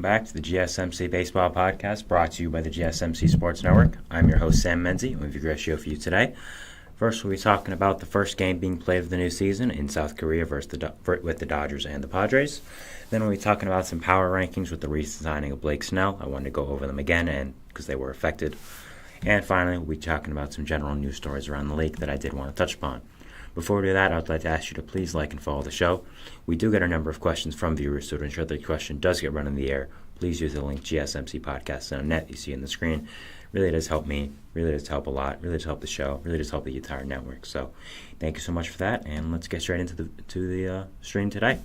welcome back to the GSMC Baseball Podcast, brought to you by the GSMC Sports Network. I'm your host, Sam Menzie, and we have a great show for you today. First, we'll be talking about the first game being played of the new season in South Korea with the Dodgers and the Padres. Then we'll be talking about some power rankings with the recent signing of Blake Snell. I wanted to go over them again and because they were affected. And finally, we'll be talking about some general news stories around the league that I did want to touch upon. Before we do that, I'd like to ask you to please like and follow the show. We do get a number of questions from viewers, so to ensure that the question does get run in the air, please use the link GSMCpodcast.net you see on the screen. Really does help me, really does help a lot, really does help the show, really does help the entire network. So thank you so much for that, and let's get straight into the stream today.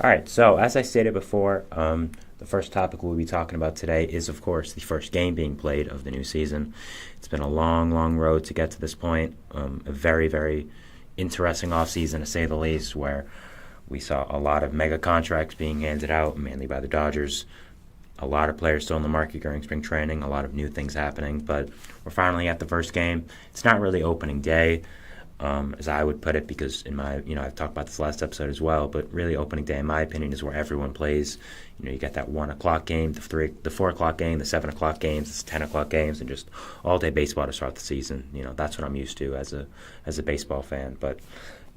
All right, so as I stated before, the first topic we'll be talking about today is, of course, the first game being played of the new season. It's been a long, long road to get to this point, a very, very interesting offseason, to say the least, where we saw a lot of mega contracts being handed out, mainly by the Dodgers. A lot of players still in the market during spring training, a lot of new things happening, but we're finally at the first game. It's not really opening day, as I would put it, because I've talked about this last episode as well, but really opening day, in my opinion, is where everyone plays. You got that 1 o'clock game, the 4 o'clock game, the 7 o'clock games, the 10 o'clock games, and just all-day baseball to start the season. That's what I'm used to as a baseball fan. But,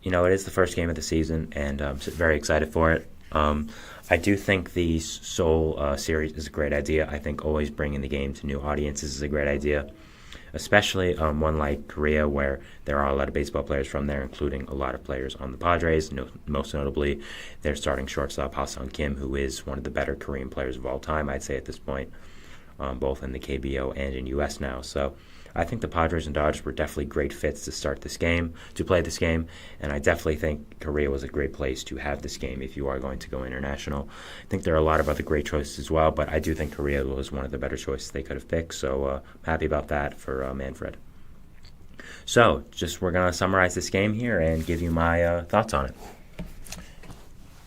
it is the first game of the season, and I'm very excited for it. I do think the Seoul series is a great idea. I think always bringing the game to new audiences is a great idea, especially one like Korea, where there are a lot of baseball players from there, including a lot of players on the Padres, most notably their starting shortstop, Ha-Seong Kim, who is one of the better Korean players of all time, I'd say at this point, both in the KBO and in U.S. now. So I think the Padres and Dodgers were definitely great fits to play this game, and I definitely think Korea was a great place to have this game if you are going to go international. I think there are a lot of other great choices as well, but I do think Korea was one of the better choices they could have picked, so I'm happy about that for Manfred. So, we're going to summarize this game here and give you my thoughts on it.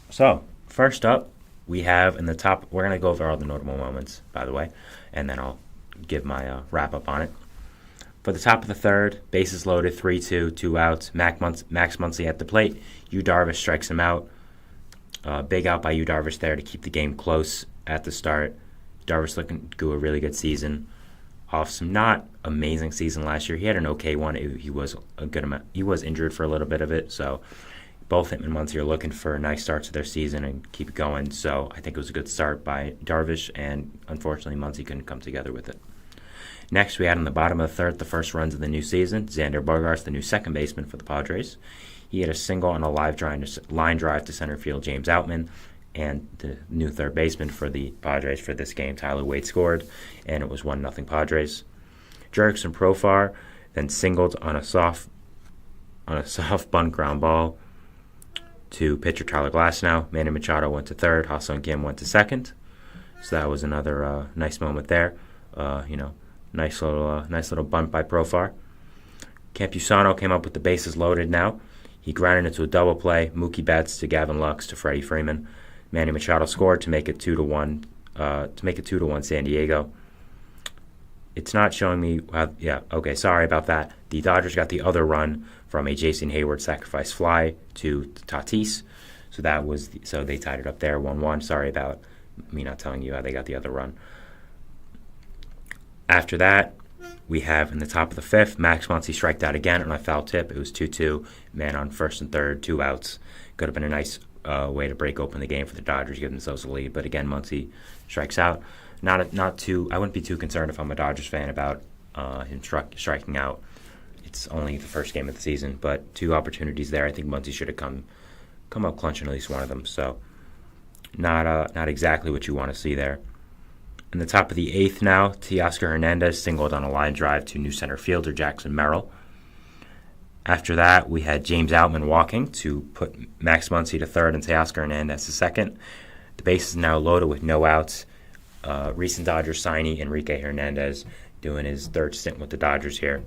So, first up, we have in the top, we're going to go over all the notable moments, by the way, and then I'll give my wrap-up on it. For the top of the third, bases loaded, 3-2, 2 outs. Max Muncy at the plate. Yu Darvish strikes him out. Big out by Yu Darvish there to keep the game close at the start. Darvish looking to do a really good season. Off some not amazing season last year. He had an okay one. He was a good amount. He was injured for a little bit of it, so both him and Muncy are looking for nice starts to their season and keep it going. So I think it was a good start by Darvish, and unfortunately Muncy couldn't come together with it. Next, we had on the bottom of the third the first runs of the new season. Xander Bogaerts, the new second baseman for the Padres. He had a single on a line drive to center field, James Outman, and the new third baseman for the Padres for this game, Tyler Wade, scored, and it was 1-0 Padres. Jurickson Profar then singled on a soft bunt ground ball to pitcher Tyler Glasnow. Manny Machado went to third. Ha-Seong Kim went to second. So that was another nice moment there. Nice little bunt by Profar. Campusano came up with the bases loaded now. He grounded into a double play. Mookie Betts to Gavin Lux to Freddie Freeman. Manny Machado scored to make it 2-1. San Diego. It's not showing me. Sorry about that. The Dodgers got the other run from a Jason Hayward sacrifice fly to Tatis. So they tied it up there, 1-1. Sorry about me not telling you how they got the other run. After that, we have in the top of the fifth, Max Muncy striked out again on a foul tip. It was 2-2, man on first and third, 2 outs. Could have been a nice way to break open the game for the Dodgers, give themselves a lead. But again, Muncy strikes out. I wouldn't be too concerned if I'm a Dodgers fan about him striking out. It's only the first game of the season, but 2 opportunities there. I think Muncy should have come up clutching at least one of them. So not exactly what you want to see there. In the top of the eighth now, Teoscar Hernandez singled on a line drive to new center fielder Jackson Merrill. After that, we had James Outman walking to put Max Muncy to third and Teoscar Hernandez to second. The base is now loaded with no outs. Recent Dodgers signee Enrique Hernandez doing his third stint with the Dodgers here.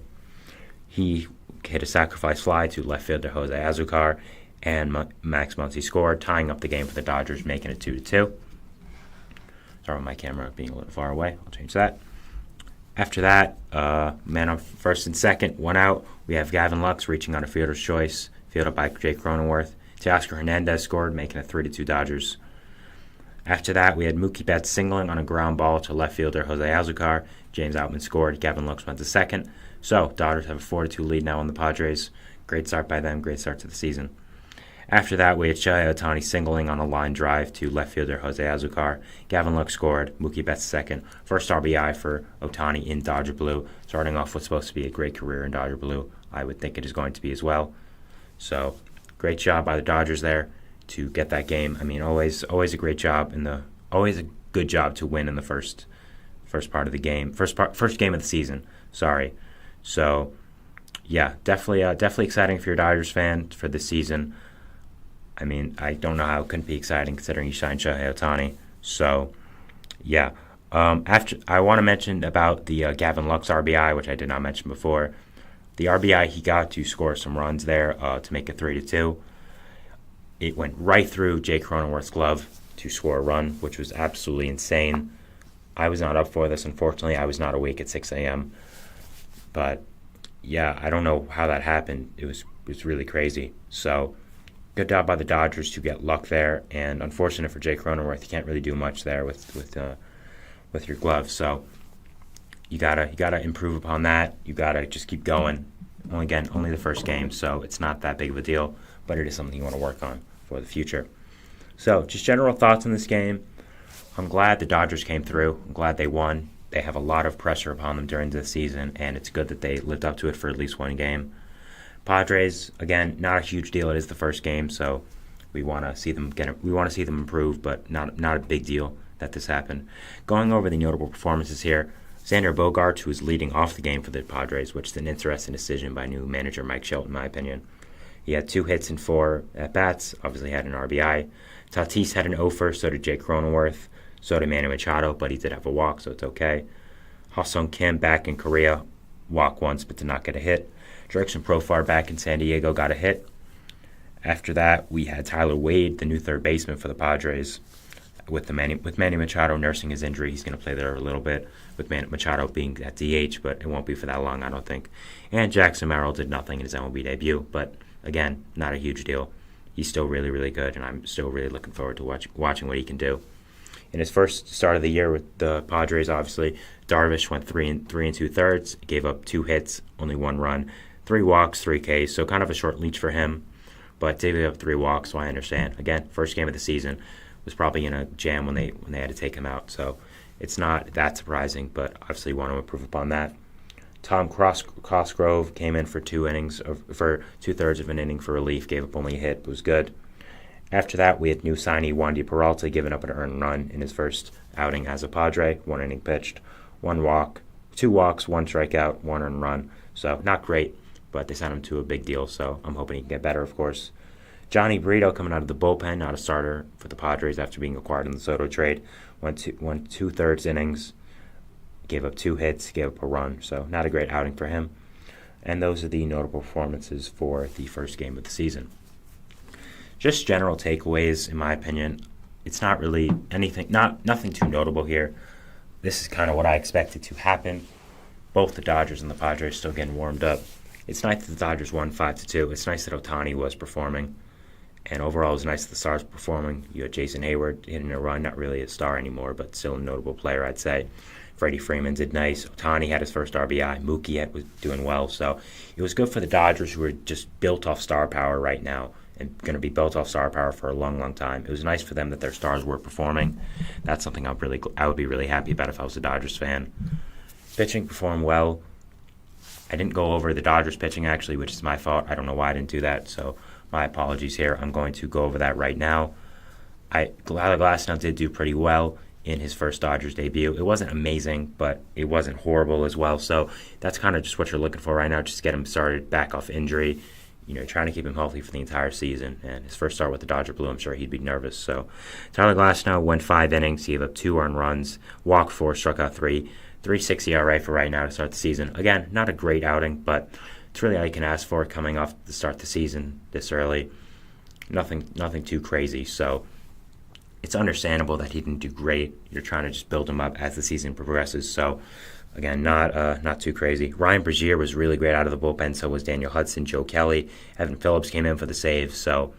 He hit a sacrifice fly to left fielder Jose Azucar, and Max Muncy scored, tying up the game for the Dodgers, making it 2-2. Sorry about my camera being a little far away. I'll change that. After that, man on first and second, 1 out. We have Gavin Lux reaching on a fielder's choice, fielded by Jake Cronenworth. Teoscar Hernandez scored, making it 3-2 Dodgers. After that, we had Mookie Betts singling on a ground ball to left fielder Jose Azucar. James Outman scored. Gavin Lux went to second. So, Dodgers have a 4-2 lead now on the Padres. Great start by them. Great start to the season. After that, we had Shohei Ohtani singling on a line drive to left fielder Jose Azucar. Gavin Lux scored. Mookie Betts second. First RBI for Ohtani in Dodger blue. Starting off what's supposed to be a great career in Dodger blue. I would think it is going to be as well. So, great job by the Dodgers there to get that game. I mean, always a great job always a good job to win in the first part of the game, first game of the season. Sorry. So, yeah, definitely exciting for your Dodgers fan for this season. I mean, I don't know how it couldn't be exciting considering you signed Shohei Ohtani. So, yeah. After I want to mention about the Gavin Lux RBI, which I did not mention before. The RBI he got to score some runs there to make it 3-2. It went right through Jake Cronenworth's glove to score a run, which was absolutely insane. I was not up for this, unfortunately. I was not awake at 6 a.m. But, yeah, I don't know how that happened. It was really crazy. So, good job by the Dodgers to get luck there, and unfortunate for Jake Cronenworth. You can't really do much there with your glove. So, you gotta improve upon that. You gotta just keep going. Only the first game, so it's not that big of a deal, but it is something you want to work on for the future. So, just general thoughts on this game. I'm glad the Dodgers came through. I'm glad they won. They have a lot of pressure upon them during the season, and it's good that they lived up to it for at least one game. Padres, again, not a huge deal. It is the first game, so we want to see them improve, but not a big deal that this happened. Going over the notable performances here, Xander Bogaerts, who is leading off the game for the Padres, which is an interesting decision by new manager Mike Shelton, in my opinion. He had 2 hits and 4 at-bats, obviously had an RBI. Tatis had an 0-for, so did Jake Cronenworth, so did Manny Machado, but he did have a walk, so it's okay. Ha-Sung Kim back in Korea, walked once but did not get a hit. Jurickson Profar back in San Diego got a hit. After that, we had Tyler Wade, the new third baseman for the Padres. With Manny Machado nursing his injury, he's going to play there a little bit, with Manny Machado being at DH, but it won't be for that long, I don't think. And Jackson Merrill did nothing in his MLB debut, but again, not a huge deal. He's still really, really good, and I'm still really looking forward to watching what he can do. In his first start of the year with the Padres, obviously, Darvish went 3 2/3, gave up 2 hits, only 1 run, 3 walks, 3 Ks, so kind of a short leash for him, but did give up 3 walks, so I understand. Again, first game of the season, was probably in a jam when they had to take him out, so it's not that surprising, but obviously want to improve upon that. Tom Cosgrove came in for 2 innings, for 2/3 of an inning for relief, gave up only a hit, but was good. After that, we had new signee Wandy Peralta giving up an earned run in his first outing as a Padre. 1 inning pitched, 1 walk, 2 walks, 1 strikeout, 1 earned run. So not great, but they signed him to a big deal, so I'm hoping he can get better, of course. Johnny Brito coming out of the bullpen, not a starter for the Padres after being acquired in the Soto trade. Went 2/3 innings, gave up 2 hits, gave up a run, so not a great outing for him. And those are the notable performances for the first game of the season. Just general takeaways, in my opinion. It's not really nothing too notable here. This is kind of what I expected to happen. Both the Dodgers and the Padres still getting warmed up. It's nice that the Dodgers won 5-2. It's nice that Ohtani was performing. And overall, it was nice that the Stars performing. You had Jason Hayward hitting a run, not really a star anymore, but still a notable player, I'd say. Freddie Freeman did nice. Ohtani had his first RBI. Mookie was doing well. So it was good for the Dodgers, who are just built off star power right now and going to be built off star power for a long, long time. It was nice for them that their stars were performing. That's something I would be really happy about if I was a Dodgers fan. Pitching performed well. I didn't go over the Dodgers pitching, actually, which is my fault. I don't know why I didn't do that, so my apologies here. I'm going to go over that right now. Tyler Glasnow did do pretty well in his first Dodgers debut. It wasn't amazing, but it wasn't horrible as well, so that's kind of just what you're looking for right now, just to get him started back off injury. Trying to keep him healthy for the entire season. And his first start with the Dodger Blue, I'm sure he'd be nervous. So Tyler Glasnow went 5 innings, he gave up 2 earned runs, walked 4, struck out 3, 3.6 ERA for right now to start the season. Again, not a great outing, but it's really all you can ask for coming off the start of the season this early. Nothing too crazy. So it's understandable that he didn't do great. You're trying to just build him up as the season progresses. So again, not too crazy. Ryan Brazier was really great out of the bullpen. So was Daniel Hudson, Joe Kelly. Evan Phillips came in for the save. So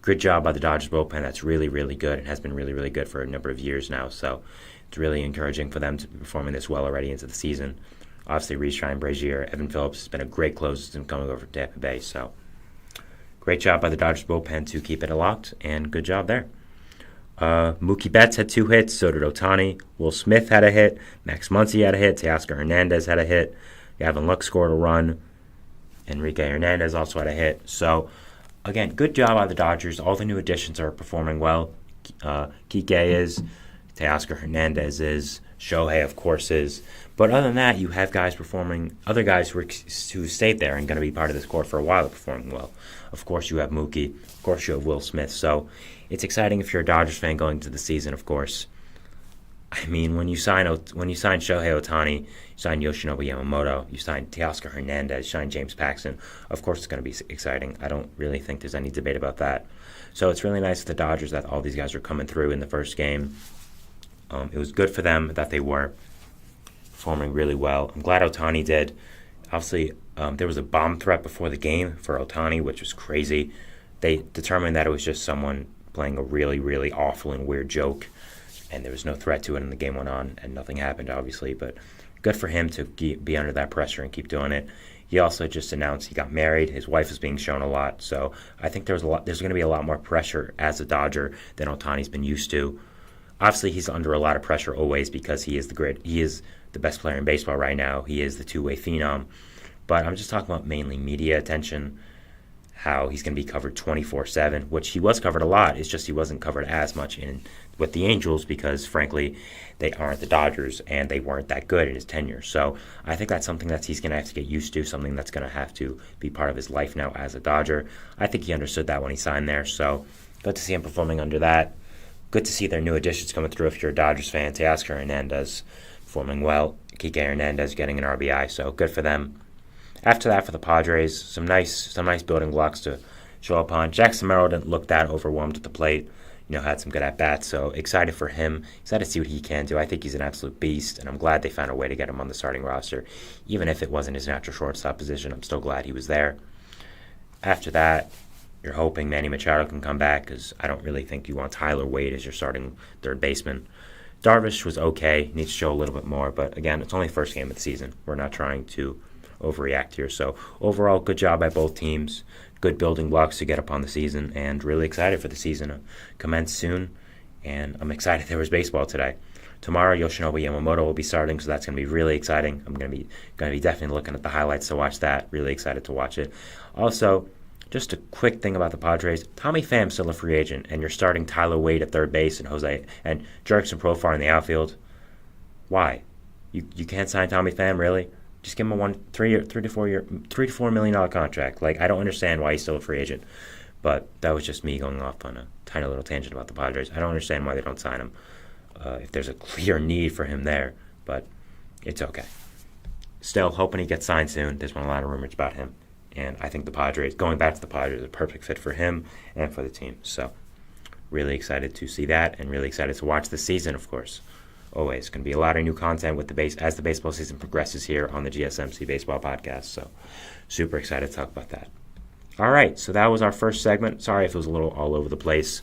good job by the Dodgers bullpen. That's really, really good and has been really, really good for a number of years now. So it's really encouraging for them to be performing this well already into the season. Obviously, Reese Ryan, Brazier, Evan Phillips has been a great closer since coming over from Tampa Bay. So great job by the Dodgers bullpen to keep it locked, and good job there. Mookie Betts had 2 hits, so did Ohtani. Will Smith had a hit. Max Muncy had a hit. Teoscar Hernandez had a hit. Gavin Lux scored a run. Enrique Hernandez also had a hit. So, again, good job by the Dodgers. All the new additions are performing well. Kike is. Teoscar Hernandez is. Shohei, of course, is. But other than that, you have guys performing, other guys who stayed there and going to be part of this core for a while performing well. Of course, you have Mookie. Of course, you have Will Smith. So it's exciting if you're a Dodgers fan going into the season, of course. I mean, when you sign Shohei Ohtani, you sign Yoshinobu Yamamoto, you sign Teoscar Hernandez, you sign James Paxton, of course it's going to be exciting. I don't really think there's any debate about that. So it's really nice for the Dodgers that all these guys are coming through in the first game. It was good for them that they were performing really well. I'm glad Ohtani did. Obviously, there was a bomb threat before the game for Ohtani, which was crazy. They determined that it was just someone playing a really, really awful and weird joke, and there was no threat to it, and the game went on, and nothing happened, obviously. But good for him to be under that pressure and keep doing it. He also just announced he got married. His wife is being shown a lot, so I think there's going to be a lot more pressure as a Dodger than Ohtani's been used to. Obviously, he's under a lot of pressure always because he is the best player in baseball right now. He is the two-way phenom. But I'm just talking about mainly media attention, how he's going to be covered 24/7, which he was covered a lot. It's just he wasn't covered as much with the Angels because, frankly, they aren't the Dodgers and they weren't that good in his tenure. So I think that's something that he's going to have to get used to, something that's going to have to be part of his life now as a Dodger. I think he understood that when he signed there. So good to see him performing under that. Good to see their new additions coming through if you're a Dodgers fan. Teoscar Hernandez performing well. Kike Hernandez getting an RBI, so good for them. After that, for the Padres, some nice building blocks to show up on. Jackson Merrill didn't look that overwhelmed at the plate. Had some good at-bats, so excited for him. Excited to see what he can do. I think he's an absolute beast, and I'm glad they found a way to get him on the starting roster. Even if it wasn't his natural shortstop position, I'm still glad he was there. After that, you're hoping Manny Machado can come back because I don't really think you want Tyler Wade as your starting third baseman. Darvish was okay, needs to show a little bit more, but again, it's only the first game of the season. We're not trying to overreact here. So overall, good job by both teams. Good building blocks to get up on the season, and really excited for the season to commence soon. And I'm excited there was baseball today. Tomorrow, Yoshinobu Yamamoto will be starting, so that's going to be really exciting. I'm going to be definitely looking at the highlights to watch that. Really excited to watch it. Also, just a quick thing about the Padres. Tommy Pham's still a free agent, and you're starting Tyler Wade at third base and Jurickson Profar in the outfield. Why? You can't sign Tommy Pham, really? Just give him a $3 to $4 million contract. I don't understand why he's still a free agent. But that was just me going off on a tiny little tangent about the Padres. I don't understand why they don't sign him if there's a clear need for him there. But it's okay. Still, hoping he gets signed soon. There's been a lot of rumors about him. And I think going back to the Padres, is a perfect fit for him and for the team. So really excited to see that, and really excited to watch the season, of course. Always going to be a lot of new content with as the baseball season progresses here on the GSMC Baseball Podcast. So super excited to talk about that. All right, so that was our first segment. Sorry if it was a little all over the place.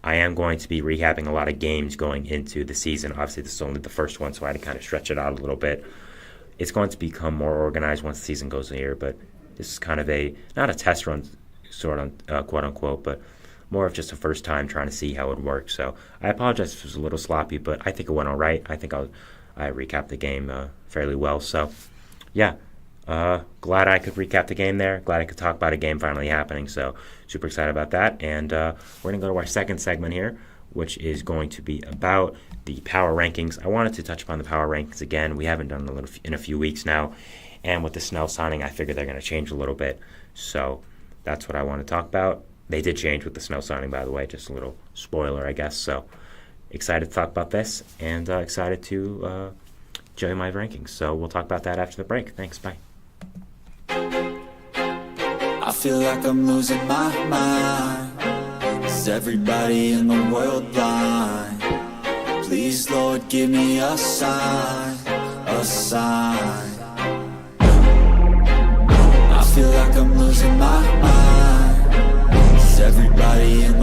I am going to be recapping a lot of games going into the season. Obviously, this is only the first one, so I had to kind of stretch it out a little bit. It's going to become more organized once the season goes here, but this is kind of not a test run, sort of, quote unquote, but more of just a first time trying to see how it works. So I apologize if it was a little sloppy, but I think it went all right. I think I recapped the game fairly well. So, yeah, glad I could recap the game there. Glad I could talk about a game finally happening. So super excited about that. And we're going to go to our second segment here, which is going to be about the power rankings. I wanted to touch upon the power rankings again. We haven't done in a few weeks now. And with the Snell signing, I figured they're going to change a little bit. So that's what I want to talk about. They did change with the Snell signing, by the way. Just a little spoiler, I guess. So excited to talk about this, and excited to show you my rankings. So we'll talk about that after the break. Thanks. Bye. I feel like I'm losing my mind. Is everybody in the world blind? Please, Lord, give me a sign, a sign. I feel like I'm losing my mind. Is everybody in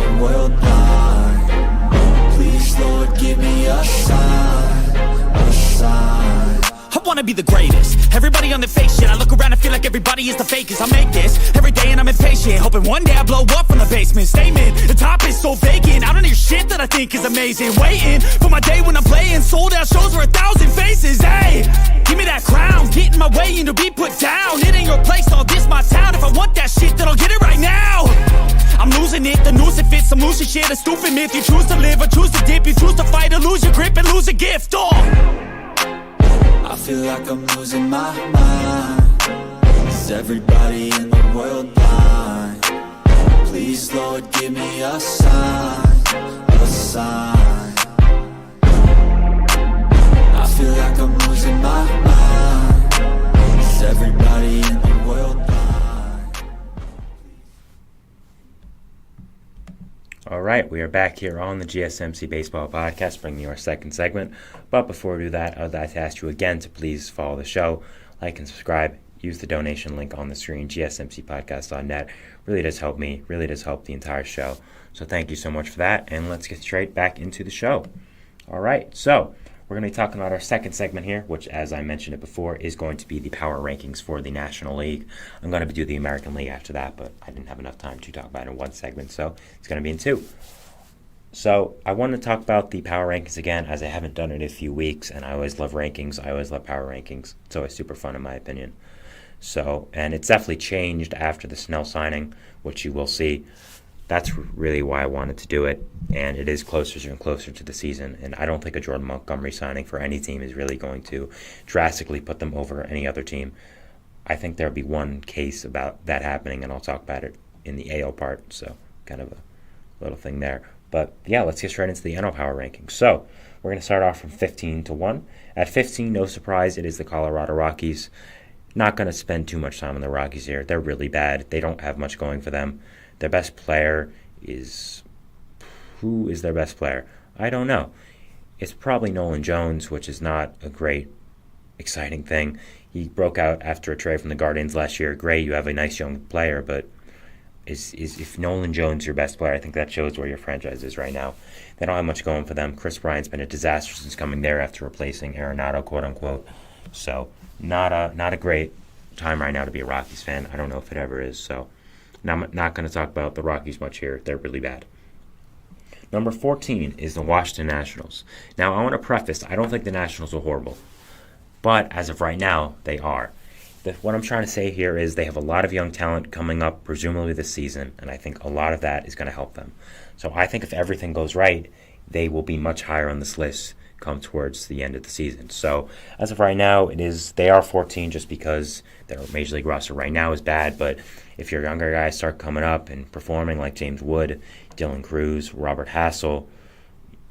be the greatest. Everybody on the fake shit, I look around and feel like everybody is the fakest. I make this every day and I'm impatient, hoping one day I blow up from the basement. Statement, the top is so vacant, I don't hear shit that I think is amazing. Waiting for my day when I'm playing sold out shows for 1,000 faces. Hey, give me that crown, get in my way and to be put down. It ain't your place, all this my town. If I want that shit, then I'll get it right now. I'm losing it, the noose it fits, I'm losing shit, a stupid myth. You choose to live or choose to dip, you choose to fight or lose your grip and lose a gift. I feel like I'm losing my mind. Is everybody in the world blind? Please, Lord, give me a sign, a sign. I feel like I'm losing my mind. Is everybody in the world blind? All right, we are back here on the GSMC Baseball Podcast, bringing you our second segment. But before we do that, I would like to ask you again to please follow the show, like and subscribe. Use the donation link on the screen, gsmcpodcast.net. Really does help me, really does help the entire show. So thank you so much for that, and let's get straight back into the show. All right, so we're going to be talking about our second segment here, which, as I mentioned it before, is going to be the power rankings for the National League. I'm going to do the American League after that, but I didn't have enough time to talk about it in one segment, so it's going to be in two. So I want to talk about the power rankings again, as I haven't done it in a few weeks, and I always love rankings. I always love power rankings. It's always super fun in my opinion. So, and it's definitely changed after the Snell signing, which you will see. That's really why I wanted to do it, and it is closer and closer to the season, and I don't think a Jordan Montgomery signing for any team is really going to drastically put them over any other team. I think there'll be one case about that happening, and I'll talk about it in the AL part, so kind of a little thing there. But yeah, let's get straight into the NL Power Rankings. So we're going to start off from 15 to 1. At 15, no surprise, it is the Colorado Rockies. Not going to spend too much time on the Rockies here. They're really bad. They don't have much going for them. Their best player is... Who is their best player? I don't know. It's probably Nolan Jones, which is not a great, exciting thing. He broke out after a trade from the Guardians last year. Great, you have a nice young player, but if Nolan Jones is your best player, I think that shows where your franchise is right now. They don't have much going for them. Chris Bryant's been a disaster since coming there after replacing Arenado, quote-unquote. So not a great time right now to be a Rockies fan. I don't know if it ever is, so... Now, I'm not going to talk about the Rockies much here. They're really bad. Number 14 is the Washington Nationals. Now, I want to preface, I don't think the Nationals are horrible. But as of right now, they are. What I'm trying to say here is they have a lot of young talent coming up, presumably this season, and I think a lot of that is going to help them. So I think if everything goes right, they will be much higher on this list come towards the end of the season. So as of right now, they are 14 just because their Major League roster right now is bad, but if your younger guys start coming up and performing like James Wood, Dylan Cruz, Robert Hassel,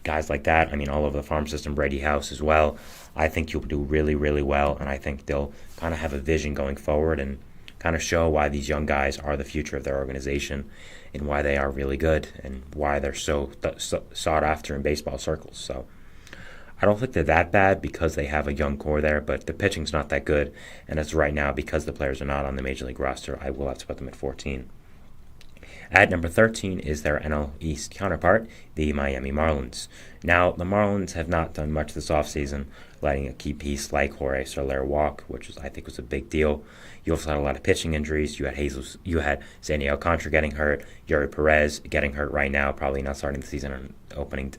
guys like that, I mean all over the farm system, Brady House as well, I think you'll do really, really well, and I think they'll kind of have a vision going forward and kind of show why these young guys are the future of their organization and why they are really good and why they're so sought after in baseball circles. So I don't think they're that bad because they have a young core there, but the pitching's not that good. And as of right now, because the players are not on the Major League roster, I will have to put them at 14. At number 13 is their NL East counterpart, the Miami Marlins. Now, the Marlins have not done much this offseason, letting a key piece like Jorge Soler walk, which I think was a big deal. You also had a lot of pitching injuries. You had Sandy Alcantara getting hurt, Yuri Perez getting hurt right now, probably not starting the season in opening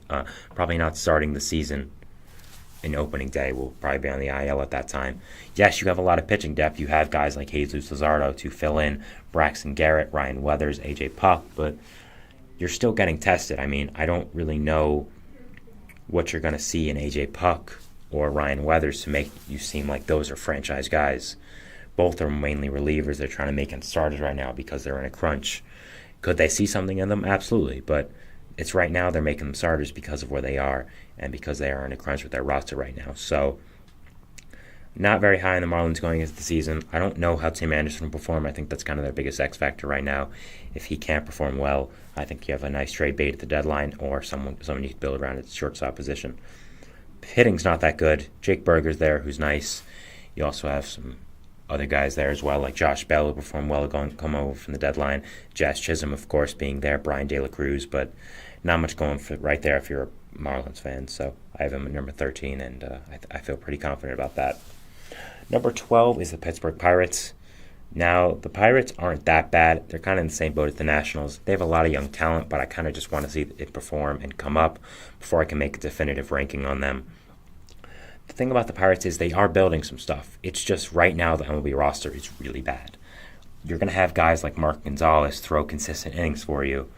day. Will probably be on the IL at that time. Yes, you have a lot of pitching depth. You have guys like Jesus Luzardo to fill in, Braxton Garrett, Ryan Weathers, AJ Puck, but you're still getting tested. I mean, I don't really know what you're going to see in AJ Puck or Ryan Weathers to make you seem like those are franchise guys. Both are mainly relievers. They're trying to make them starters right now because they're in a crunch. Could they see something in them? Absolutely, but it's right now they're making them starters because of where they are and because they are in a crunch with their roster right now. So, not very high on the Marlins going into the season. I don't know how Tim Anderson will perform. I think that's kind of their biggest X factor right now. If he can't perform well, I think you have a nice trade bait at the deadline or someone you can build around at the shortstop position. Hitting's not that good. Jake Berger's there, who's nice. You also have some other guys there as well, like Josh Bell, who performed well come over from the deadline. Jazz Chisholm, of course, being there. Brian De La Cruz, but not much going for right there if you're a Marlins fan. So I have him at number 13, and I feel pretty confident about that. Number 12 is the Pittsburgh Pirates. Now, the Pirates aren't that bad. They're kind of in the same boat as the Nationals. They have a lot of young talent, but I kind of just want to see it perform and come up before I can make a definitive ranking on them. The thing about the Pirates is they are building some stuff. It's just right now the MLB roster is really bad. You're going to have guys like Mark Gonzalez throw consistent innings for you.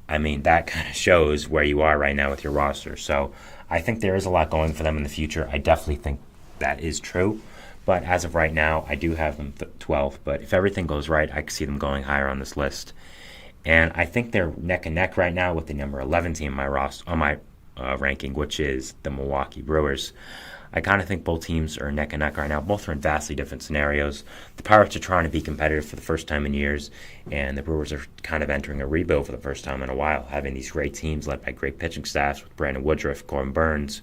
I mean, that kind of shows where you are right now with your roster. So I think there is a lot going for them in the future. I definitely think that is true. But as of right now, I do have them 12th. But if everything goes right, I can see them going higher on this list. And I think they're neck and neck right now with the number 11 team on my ranking, which is the Milwaukee Brewers. I kind of think both teams are neck and neck right now. Both are in vastly different scenarios. The Pirates are trying to be competitive for the first time in years, and the Brewers are kind of entering a rebuild for the first time in a while, having these great teams led by great pitching staffs with Brandon Woodruff, Corbin Burns.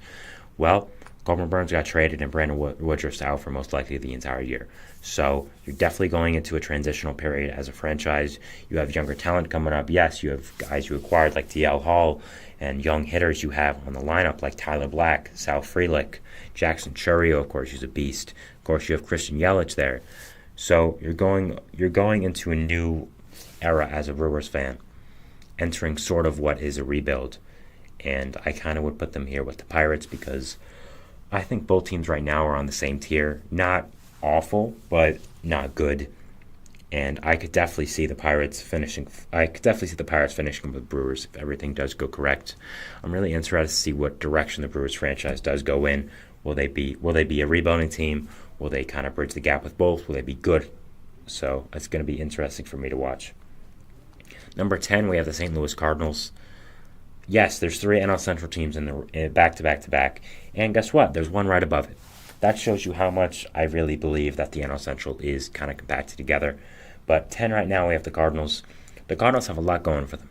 Well, Corbin Burns got traded, and Brandon Woodruff's out for most likely the entire year. So you're definitely going into a transitional period as a franchise. You have younger talent coming up. Yes, you have guys you acquired like DL Hall and young hitters you have on the lineup like Tyler Black, Sal Frelick, Jackson Chourio, of course, who's a beast. Of course, you have Christian Yelich there. So you're going into a new era as a Brewers fan, entering sort of what is a rebuild. And I kind of would put them here with the Pirates because I think both teams right now are on the same tier. Not awful, but not good. And I could definitely see the Pirates finishing. With the Brewers if everything does go correct. I'm really interested to see what direction the Brewers franchise does go in. Will they be a rebuilding team? Will they kind of bridge the gap with both? Will they be good? So it's going to be interesting for me to watch. Number 10, we have the St. Louis Cardinals. Yes, there's 3 NL Central teams in the back-to-back-to-back. And guess what? There's one right above it. That shows you how much I really believe that the NL Central is kind of compacted together. But 10 right now, we have the Cardinals. The Cardinals have a lot going for them.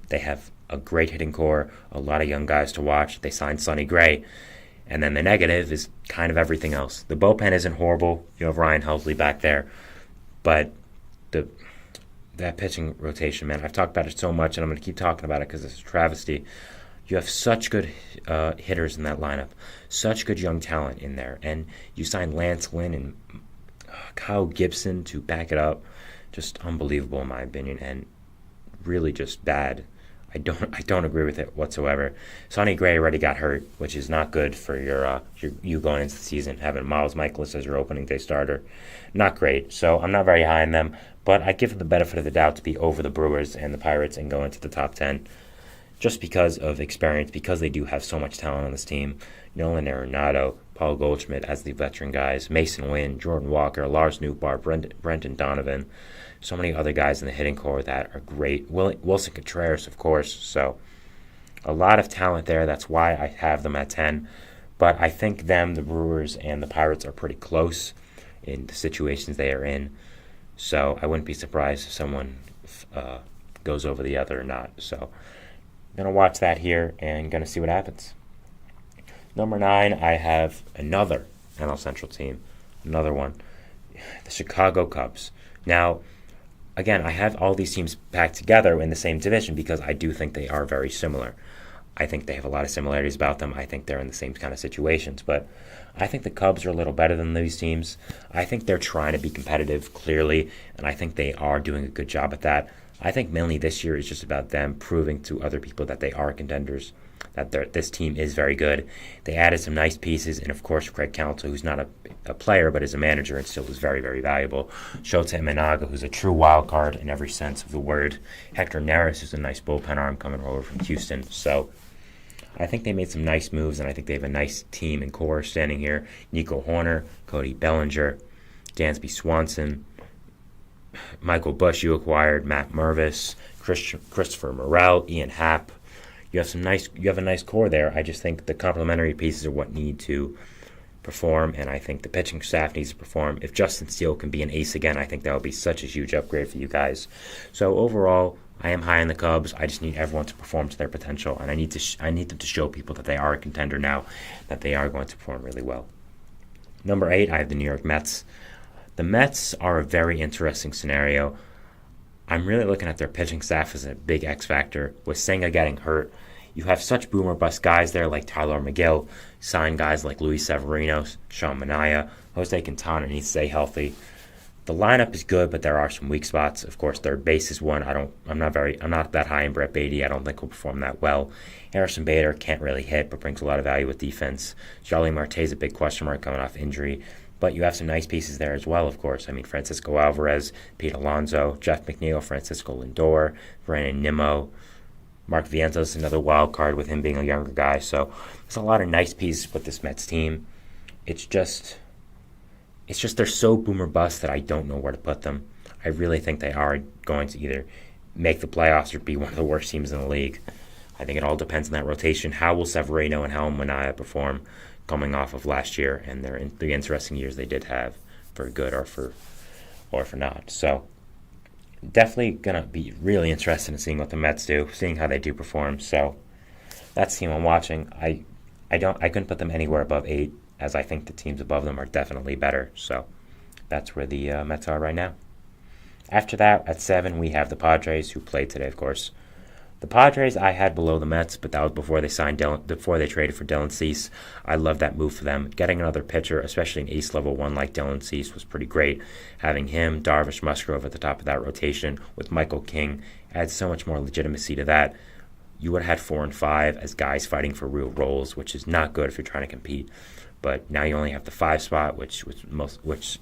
They have a great hitting core, a lot of young guys to watch. They signed Sonny Gray. And then the negative is kind of everything else. The bullpen isn't horrible. You have Ryan Helsley back there. But that pitching rotation, man, I've talked about it so much, and I'm going to keep talking about it because it's a travesty. You have such good hitters in that lineup, such good young talent in there, and you signed Lance Lynn and Kyle Gibson to back it up. Just unbelievable in my opinion, and really just bad. I don't agree with it whatsoever. Sonny Gray already got hurt, which is not good for you going into the season. Having Miles Michaelis as your opening day starter, not great. So I'm not very high on them, but I give them the benefit of the doubt to be over the Brewers and the Pirates and go into the top 10. Just because of experience, because they do have so much talent on this team. Nolan Arenado, Paul Goldschmidt as the veteran guys, Mason Wynn, Jordan Walker, Lars Nootbaar, Brendan Donovan, so many other guys in the hitting core that are great. Wilson Contreras, of course. So a lot of talent there. That's why I have them at 10. But I think the Brewers, and the Pirates are pretty close in the situations they are in. So I wouldn't be surprised if someone goes over the other or not. So going to watch that here and going to see what happens. Number 9, I have another NL Central team, another one, the Chicago Cubs. Now, again, I have all these teams packed together in the same division because I do think they are very similar. I think they have a lot of similarities about them. I think they're in the same kind of situations, but I think the Cubs are a little better than these teams. I think they're trying to be competitive, clearly, and I think they are doing a good job at that. I think mainly this year is just about them proving to other people that they are contenders, that this team is very good. They added some nice pieces, and of course Craig Counsell, who's not a player but is a manager and still is very, very valuable. Shota Imanaga, who's a true wild card in every sense of the word. Hector Neris, who's a nice bullpen arm coming over from Houston. So I think they made some nice moves, and I think they have a nice team and core standing here. Nico Horner, Cody Bellinger, Dansby Swanson, Michael Bush you acquired, Matt Mervis, Christopher Morel, Ian Happ. You have a nice core there. I just think the complementary pieces are what need to perform, and I think the pitching staff needs to perform. If Justin Steele can be an ace again, I think that would be such a huge upgrade for you guys. So overall, I am high on the Cubs. I just need everyone to perform to their potential, and I need them to show people that they are a contender now, that they are going to perform really well. Number 8, I have the New York Mets. The Mets are a very interesting scenario. I'm really looking at their pitching staff as a big X factor. With Senga getting hurt, you have such boomer bust guys there like Tyler McGill, signed guys like Luis Severino, Sean Manaea, Jose Quintana needs to stay healthy. The lineup is good, but there are some weak spots. Of course, third base is one. I'm not that high in Brett Beatty. I don't think he'll perform that well. Harrison Bader can't really hit, but brings a lot of value with defense. Charlie Marte is a big question mark coming off injury, but you have some nice pieces there as well. Of course, I mean Francisco Alvarez, Pete Alonso, Jeff McNeil, Francisco Lindor, Brandon Nimmo. Mark Vientos is another wild card with him being a younger guy. So there's a lot of nice pieces with this Mets team. It's just they're so boom or bust that I don't know where to put them. I really think they are going to either make the playoffs or be one of the worst teams in the league. I think it all depends on that rotation. How will Severino and how will Manaea perform coming off of last year and the interesting years they did have, for good or for not. So definitely going to be really interested in seeing what the Mets do, seeing how they do perform. So that's the team I'm watching. I couldn't put them anywhere above 8, as I think the teams above them are definitely better. So that's where the Mets are right now. After that, at 7, we have the Padres, who played today, of course. The Padres I had below the Mets, but that was before they traded for Dylan Cease. I love that move for them. Getting another pitcher, especially an ace level 1 like Dylan Cease, was pretty great. Having him, Darvish, Musgrove at the top of that rotation with Michael King adds so much more legitimacy to that. You would have had 4 and 5 as guys fighting for real roles, which is not good if you're trying to compete. But now you only have the 5 spot, which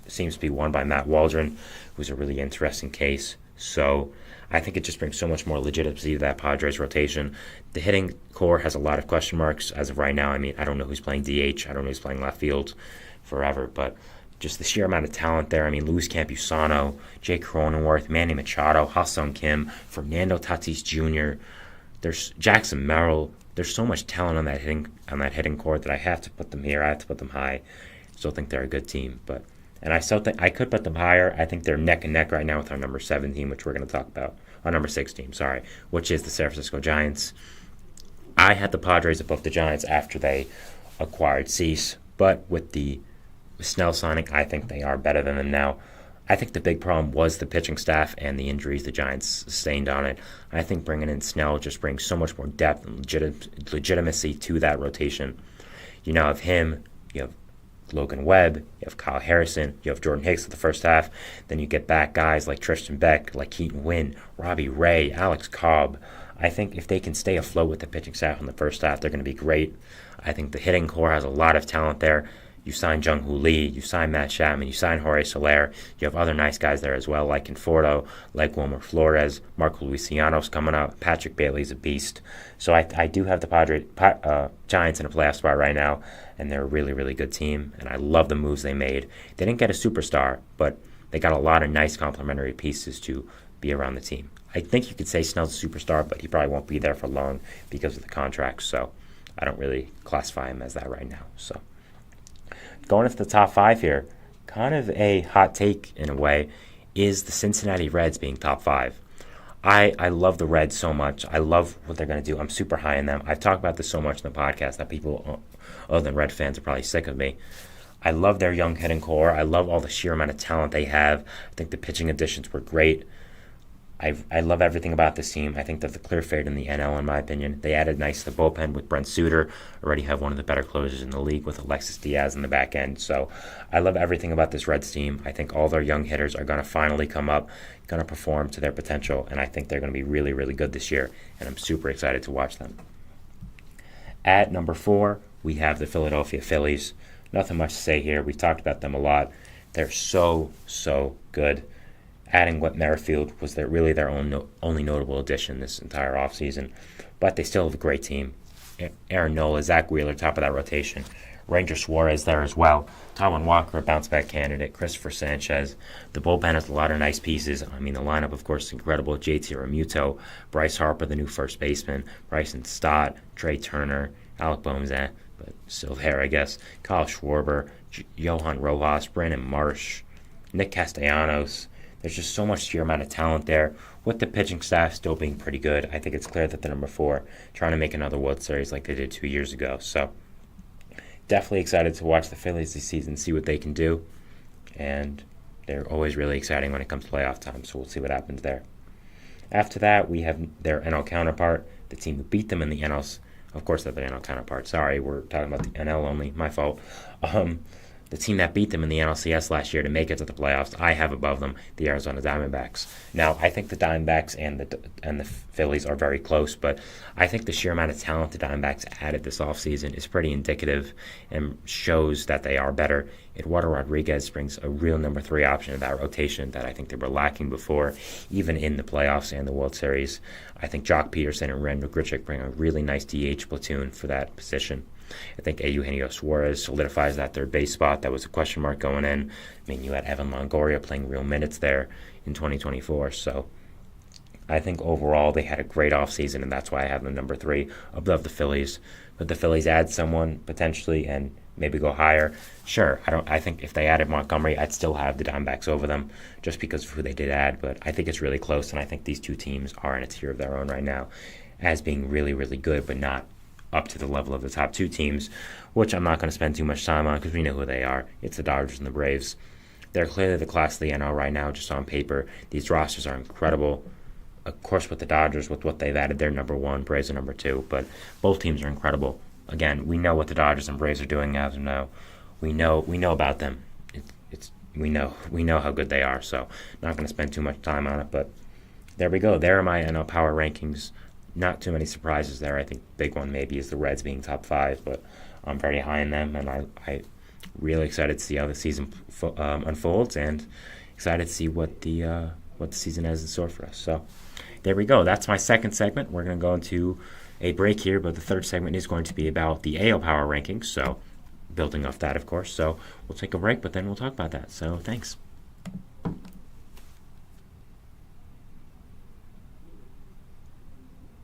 seems to be won by Matt Waldron, who's a really interesting case. So I think it just brings so much more legitimacy to that Padres rotation. The hitting core has a lot of question marks as of right now. I mean, I don't know who's playing DH. I don't know who's playing left field forever. But just the sheer amount of talent there. I mean, Luis Campusano, Jake Cronenworth, Manny Machado, Ha-Sung Kim, Fernando Tatis Jr., there's Jackson Merrill. There's so much talent on that hitting core that I have to put them here. I have to put them high. Still think they're a good team, and I still think I could put them higher. I think they're neck and neck right now with our number 7 team, which we're going to talk about. Our number 6 team, which is the San Francisco Giants. I had the Padres above the Giants after they acquired Cease, but with Snell signing, I think they are better than them now. I think the big problem was the pitching staff and the injuries the Giants sustained on it. I think bringing in Snell just brings so much more depth and legitimacy to that rotation. You now have him, you have Logan Webb, you have Kyle Harrison, you have Jordan Hicks for the first half. Then you get back guys like Tristan Beck, like Keaton Winn, Robbie Ray, Alex Cobb. I think if they can stay afloat with the pitching staff in the first half, they're going to be great. I think the hitting core has a lot of talent there. You sign Jung-Hoo Lee, you sign Matt Chapman, you sign Jorge Soler. You have other nice guys there as well, like Conforto, like Wilmer Flores, Marco Luciano's coming up. Patrick Bailey's a beast. So I do have the Giants in a playoff spot right now, and they're a really, really good team, and I love the moves they made. They didn't get a superstar, but they got a lot of nice complementary pieces to be around the team. I think you could say Snell's a superstar, but he probably won't be there for long because of the contract, so I don't really classify him as that right now. So going into the top 5 here, kind of a hot take in a way, is the Cincinnati Reds being top 5. I love the Reds so much. I love what they're going to do. I'm super high in them. I've talked about this so much in the podcast that people other than Red fans are probably sick of me. I love their young hitting core. I love all the sheer amount of talent they have. I think the pitching additions were great. I love everything about this team. I think they're the clear favorite in the NL, in my opinion. They added nice to the bullpen with Brent Suter. Already have one of the better closers in the league with Alexis Diaz in the back end. So I love everything about this Reds team. I think all their young hitters are going to finally come up, going to perform to their potential, and I think they're going to be really, really good this year, and I'm super excited to watch them. At number 4, we have the Philadelphia Phillies. Nothing much to say here. We talked about them a lot. They're so, so good. Adding Whit Merrifield was really their only notable addition this entire offseason. But they still have a great team. Aaron Nola, Zach Wheeler, top of that rotation. Ranger Suarez there as well. Taijuan Walker, a bounce-back candidate. Christopher Sanchez. The bullpen has a lot of nice pieces. I mean, the lineup, of course, is incredible. JT Realmuto, Bryce Harper, the new first baseman, Bryson Stott, Trey Turner, Alec Boehm, but still there, I guess. Kyle Schwarber, Johan Rojas, Brandon Marsh, Nick Castellanos. There's just so much sheer amount of talent there. With the pitching staff still being pretty good, I think it's clear that they're number 4, trying to make another World Series like they did 2 years ago. So definitely excited to watch the Phillies this season, see what they can do. And they're always really exciting when it comes to playoff time, so we'll see what happens there. After that, we have their NL counterpart, the team who beat them in the NLs. Of course, they're the NL counterpart. Sorry, we're talking about the NL only. My fault. The the team that beat them in the NLCS last year to make it to the playoffs, I have above them the Arizona Diamondbacks. Now, I think the Diamondbacks and the Phillies are very close, but I think the sheer amount of talent the Diamondbacks added this offseason is pretty indicative and shows that they are better. Eduardo Rodriguez brings a real number 3 option to that rotation that I think they were lacking before, even in the playoffs and the World Series. I think Jock Peterson and Randall Grichuk bring a really nice DH platoon for that position. I think Eugenio Suarez solidifies that third base spot. That was a question mark going in. I mean, you had Evan Longoria playing real minutes there in 2024. So I think overall they had a great offseason, and that's why I have them number 3 above the Phillies. But the Phillies add someone potentially and maybe go higher. Sure, I think if they added Montgomery, I'd still have the Diamondbacks over them just because of who they did add. But I think it's really close, and I think these two teams are in a tier of their own right now as being really, really good, but not up to the level of the top 2 teams, which I'm not going to spend too much time on because we know who they are. It's the Dodgers and the Braves. They're clearly the class of the NL right now, just on paper. These rosters are incredible. Of course, with the Dodgers, with what they've added, they're number 1, Braves are number 2, but both teams are incredible. Again, we know what the Dodgers and Braves are doing as of now. We know about them. We know how good they are, so not going to spend too much time on it, but there we go. There are my NL Power rankings. Not too many surprises there. I think the big one maybe is the Reds being top 5, but I'm very high in them, and I really excited to see how the season unfolds, and excited to see what the season has in store for us. So there we go. That's my second segment. We're going to go into a break here, but the third segment is going to be about the AL Power rankings, so building off that, of course. So we'll take a break, but then we'll talk about that. So thanks.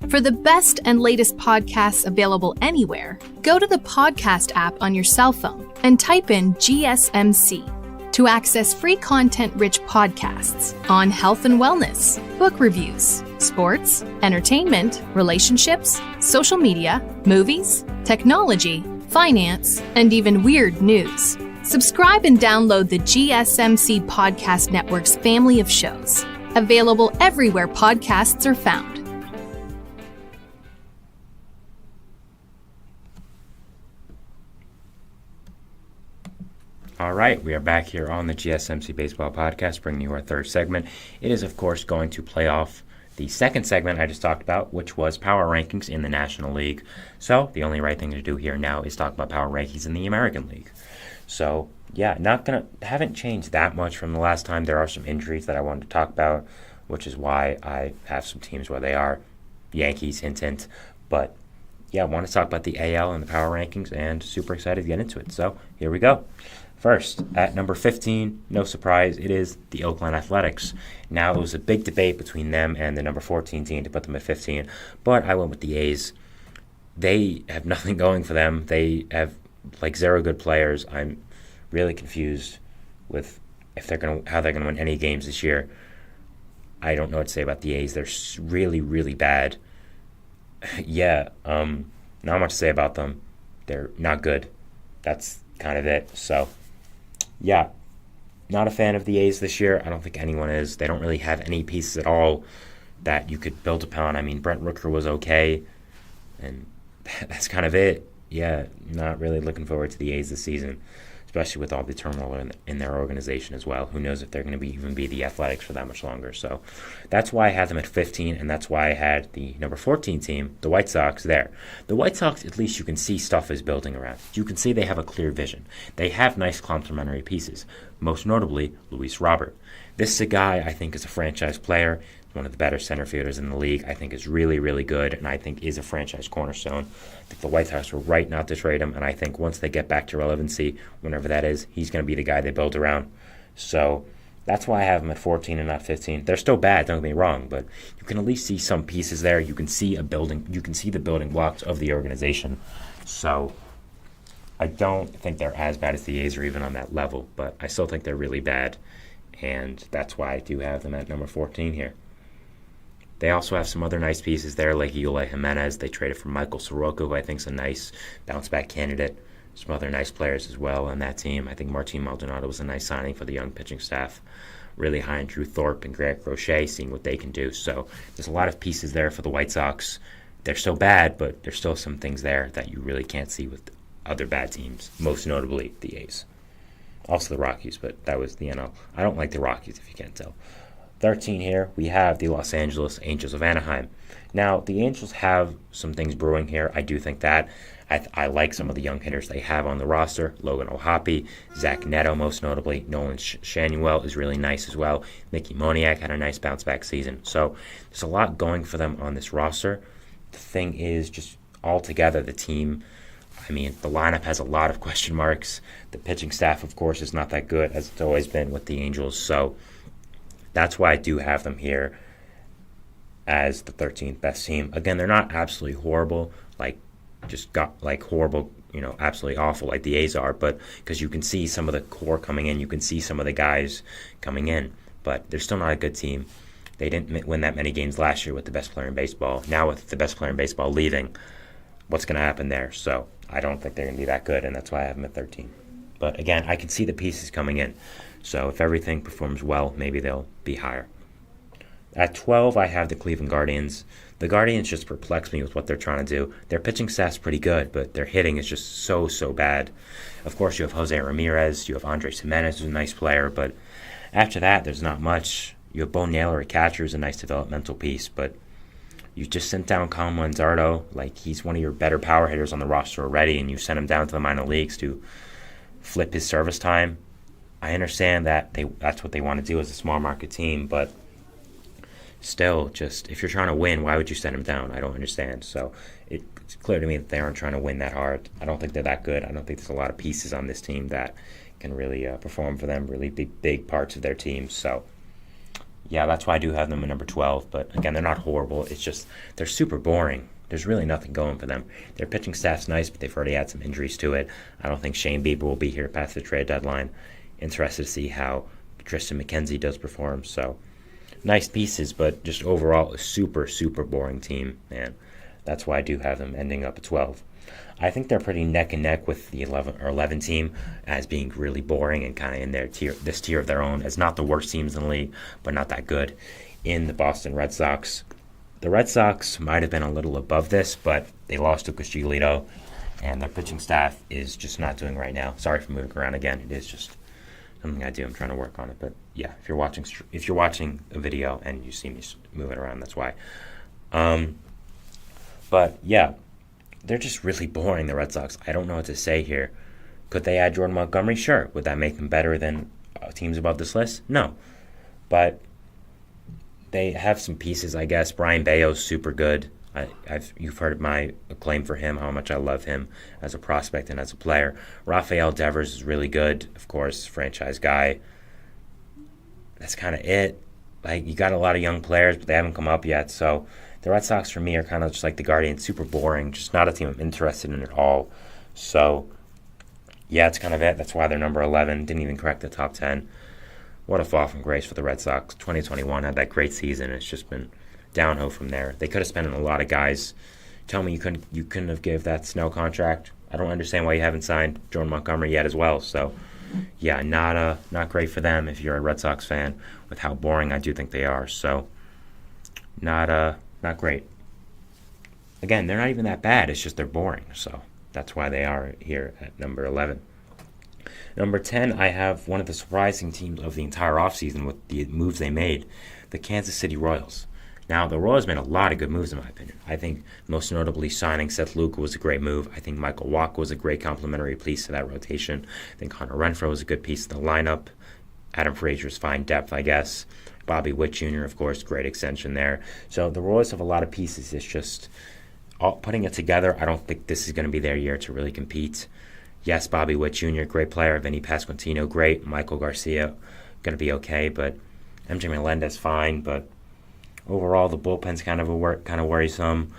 For the best and latest podcasts available anywhere, go to the podcast app on your cell phone and type in GSMC to access free content-rich podcasts on health and wellness, book reviews, sports, entertainment, relationships, social media, movies, technology, finance, and even weird news. Subscribe and download the GSMC Podcast Network's family of shows, available everywhere podcasts are found. All right, we are back here on the GSMC Baseball Podcast, bringing you our third segment. It is, of course, going to play off the second segment I just talked about, which was power rankings in the National League. So the only right thing to do here now is talk about power rankings in the American League. So, yeah, haven't changed that much from the last time. There are some injuries that I wanted to talk about, which is why I have some teams where they are. Yankees, hint. But, yeah, I want to talk about the AL and the power rankings, and super excited to get into it. So, here we go. First, at number 15, no surprise, it is the Oakland Athletics. Now, it was a big debate between them and the number 14 team to put them at 15, but I went with the A's. They have nothing going for them. They have, 0 good players. I'm really confused with how they're going to win any games this year. I don't know what to say about the A's. They're really, really bad. Not much to say about them. They're not good. That's kind of it. So, yeah, not a fan of the A's this year. I don't think anyone is. They don't really have any pieces at all that you could build upon. I mean, Brent Rooker was okay, and that's kind of it. Yeah, not really looking forward to the A's this season, especially with all the turmoil in their organization as well. Who knows if they're going to even be the Athletics for that much longer. So that's why I had them at 15, and that's why I had the number 14 team, the White Sox, there. The White Sox, at least you can see stuff is building around. You can see they have a clear vision. They have nice complementary pieces, most notably Luis Robert. This is a guy I think is a franchise player, one of the better center fielders in the league. I think is really, really good, and I think is a franchise cornerstone. I think the White Sox were right not to trade him, and I think once they get back to relevancy, whenever that is, he's going to be the guy they build around. So that's why I have him at 14 and not 15. They're still bad, don't get me wrong, but you can at least see some pieces there. You can see the building blocks of the organization. So I don't think they're as bad as the A's or even on that level, but I still think they're really bad, and that's why I do have them at number 14 here. They also have some other nice pieces there, like Eloy Jimenez. They traded for Michael Soroka, who I think is a nice bounce-back candidate. Some other nice players as well on that team. I think Martin Maldonado was a nice signing for the young pitching staff. Really high in Drew Thorpe and Greg Crochet, seeing what they can do. So there's a lot of pieces there for the White Sox. They're still bad, but there's still some things there that you really can't see with other bad teams, most notably the A's. also the Rockies, but that was the NL. I don't like the Rockies, if you can't tell. 13 here, we have the Los Angeles Angels of Anaheim. Now, the Angels have some things brewing here. I do think that. I like some of the young hitters they have on the roster. Logan O'Hoppe, Zach Neto, most notably. Nolan Shanuel is really nice as well. Mickey Moniak had a nice bounce-back season. So there's a lot going for them on this roster. The thing is, just altogether, the team, I mean, the lineup has a lot of question marks. The pitching staff, of course, is not that good, as it's always been with the Angels. So that's why I do have them here as the 13th best team. Again, they're not absolutely horrible, horrible, absolutely awful like the A's are, but because you can see some of the core coming in, you can see some of the guys coming in, but they're still not a good team. They didn't win that many games last year with the best player in baseball. Now with the best player in baseball leaving, what's going to happen there? So I don't think they're going to be that good, and that's why I have them at 13. But again, I can see the pieces coming in. So if everything performs well, maybe they'll be higher. At 12, I have the Cleveland Guardians. The Guardians just perplex me with what they're trying to do. Their pitching staff's pretty good, but their hitting is just so bad. Of course, you have Jose Ramirez. You have Andres Jimenez, who's a nice player. But after that, there's not much. You have Bo Naylor, a catcher, who's a nice developmental piece. But you just sent down Colin Manzardo. Like, he's one of your better power hitters on the roster already, and you sent him down to the minor leagues to flip his service time. I understand that that's what they want to do as a small market team, but still, just if you're trying to win, why would you send him down? I don't understand. So it's clear to me that they aren't trying to win that hard. I don't think they're that good. I don't think there's a lot of pieces on this team that can really perform for them, really big parts of their team. So yeah, that's why I do have them at number 12. But again, they're not horrible. It's just they're super boring. There's really nothing going for them. Their pitching staff's nice, but they've already had some injuries to it. I don't think Shane Bieber will be here past the trade deadline. Interested to see how Tristan McKenzie does perform. So nice pieces, but just overall a super boring team, and that's why I do have them ending up at 12. I think they're pretty neck and neck with the 11 team as being really boring and kind of in their tier of their own, as not the worst teams in the league, but not that good. In the Boston Red Sox, the Red Sox might have been a little above this, but they lost Lucas Giolito, and their pitching staff is just not doing right now. Sorry for moving around again. It is just something I do. I'm trying to work on it, but yeah, if you're watching a video and you see me moving around, that's why. But yeah, they're just really boring, the Red Sox. I don't know what to say here. Could they add Jordan Montgomery? Sure. Would that make them better than teams above this list? No. But they have some pieces, I guess. Brian Bayo's super good. You've heard my acclaim for him, how much I love him as a prospect and as a player. Rafael Devers is really good, of course, franchise guy. That's kind of it. Like, you got a lot of young players, but they haven't come up yet. So the Red Sox, for me, are kind of just like the Guardians, super boring, just not a team I'm interested in at all. So, yeah, it's kind of it. That's why they're number 11. Didn't even crack the top 10. What a fall from grace for the Red Sox. 2021 had that great season. It's just been downhill from there. They could have spent on a lot of guys. Tell me you couldn't have gave that Snell contract. I don't understand why you haven't signed Jordan Montgomery yet as well. So, yeah, not great for them if you're a Red Sox fan with how boring I do think they are. So, not great. Again, they're not even that bad. It's just they're boring. So that's why they are here at number 11. Number 10, I have one of the surprising teams of the entire offseason with the moves they made, the Kansas City Royals. Now, the Royals made a lot of good moves, in my opinion. I think most notably signing Seth Lugo was a great move. I think Michael Wacha was a great complementary piece to that rotation. I think Hunter Renfroe was a good piece of the lineup. Adam Frazier's fine depth, I guess. Bobby Witt Jr., of course, great extension there. So the Royals have a lot of pieces. It's just putting it together. I don't think this is going to be their year to really compete. Yes, Bobby Witt Jr., great player. Vinny Pasquantino, great. Michael Garcia, going to be okay. But MJ Melendez, fine. But overall, the bullpen's kind of worrisome.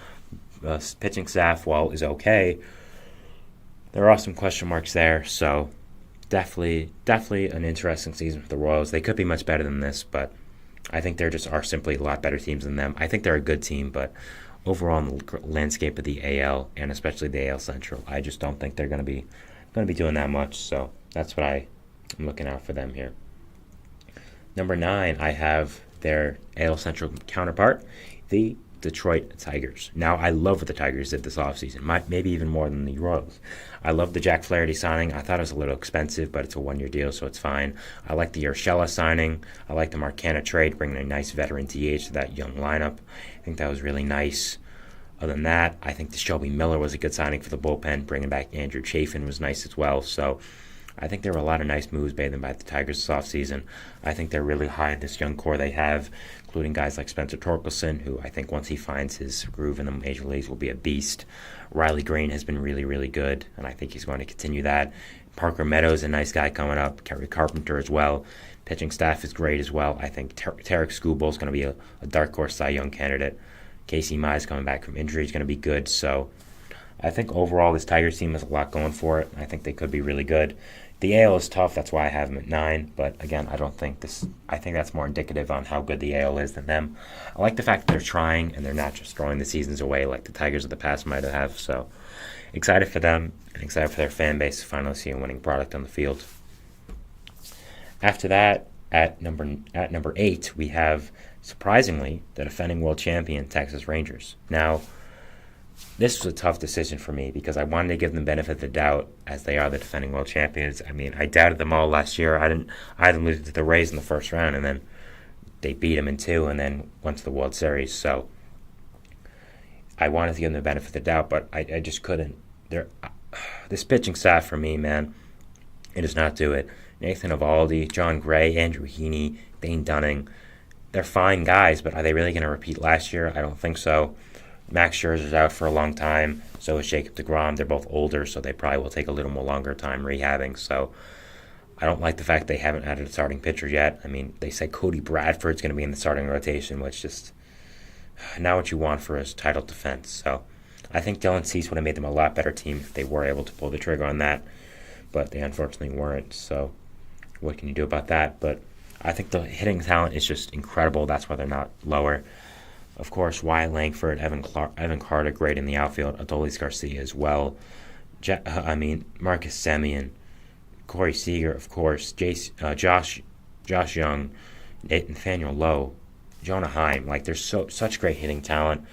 Pitching staff, is okay. There are some question marks there. So definitely an interesting season for the Royals. They could be much better than this, but I think there just are simply a lot better teams than them. I think they're a good team, but overall in the landscape of the AL and especially the AL Central, I just don't think they're going to be doing that much. So that's what I'm looking out for them here. Number 9, I have their AL Central counterpart, the Detroit Tigers. Now, I love what the Tigers did this offseason, maybe even more than the Royals. I love the Jack Flaherty signing. I thought it was a little expensive, but it's a one-year deal, so it's fine. I like the Urshela signing. I like the Marcana trade, bringing a nice veteran DH to that young lineup. I think that was really nice. Other than that, I think the Shelby Miller was a good signing for the bullpen. Bringing back Andrew Chafin was nice as well. So I think there were a lot of nice moves made by the Tigers this offseason. I think they're really high in this young core they have, including guys like Spencer Torkelson, who I think once he finds his groove in the major leagues will be a beast. Riley Green has been really, really good, and I think he's going to continue that. Parker Meadows, a nice guy coming up. Kerry Carpenter as well. Pitching staff is great as well. I think Tarek Skubal is going to be a dark horse Cy Young candidate. Casey Mize coming back from injury is going to be good. So I think overall this Tigers team has a lot going for it. I think they could be really good. The AL is tough. That's why I have them at 9. But again, I think that's more indicative on how good the AL is than them. I like the fact that they're trying and they're not just throwing the seasons away like the Tigers of the past might have. So excited for them and excited for their fan base to finally see a winning product on the field. After that, at number 8, we have, surprisingly, the defending world champion Texas Rangers. Now, this was a tough decision for me because I wanted to give them the benefit of the doubt as they are the defending world champions. I mean, I doubted them all last year. I had them lose to the Rays in the first round, and then they beat them in 2 and then went to the World Series. So I wanted to give them the benefit of the doubt, but I just couldn't. This pitching staff for me, man, it does not do it. Nathan Eovaldi, John Gray, Andrew Heaney, Dane Dunning, they're fine guys, but are they really going to repeat last year? I don't think so. Max Scherzer's out for a long time. So is Jacob deGrom. They're both older, so they probably will take a little more longer time rehabbing. So I don't like the fact they haven't added a starting pitcher yet. I mean, they say Cody Bradford's going to be in the starting rotation, which just not what you want for his title defense. So I think Dylan Cease would have made them a lot better team if they were able to pull the trigger on that, but they unfortunately weren't. So what can you do about that? But I think the hitting talent is just incredible. That's why they're not lower. Of course, Wyatt Langford, Evan Carter, great in the outfield. Adolis Garcia as well. Marcus Semien, Corey Seager, of course. Josh Young, Nathaniel Lowe, Jonah Heim. Like, there's such great hitting talent.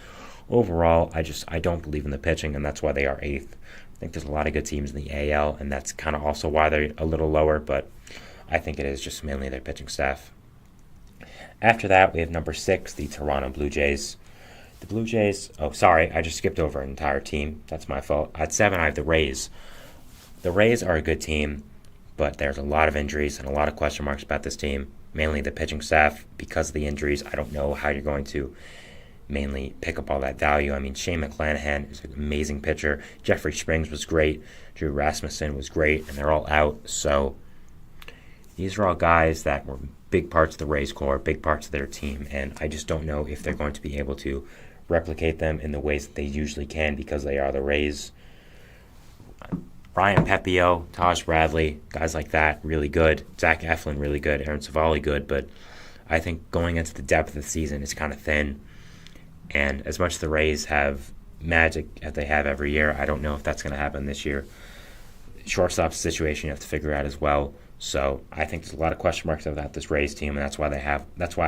Overall, I don't believe in the pitching, and that's why they are 8th. I think there's a lot of good teams in the AL, and that's kind of also why they're a little lower, but I think it is just mainly their pitching staff. After that, we have number 6, the Toronto Blue Jays. The Blue Jays, I just skipped over an entire team. That's my fault. At 7, I have the Rays. The Rays are a good team, but there's a lot of injuries and a lot of question marks about this team, mainly the pitching staff. Because of the injuries, I don't know how you're going to mainly pick up all that value. I mean, Shane McClanahan is an amazing pitcher. Jeffrey Springs was great. Drew Rasmussen was great, and they're all out. So these are all guys that were big parts of the Rays core, big parts of their team, and I just don't know if they're going to be able to replicate them in the ways that they usually can because they are the Rays. Ryan Pepio, Taj Bradley, guys like that, really good. Zach Eflin, really good. Aaron Savali, good, but I think going into the depth of the season is kind of thin, and as much as the Rays have magic as they have every year, I don't know if that's going to happen this year. Shortstop situation you have to figure out as well. So I think there's a lot of question marks about this Rays team, and that's why I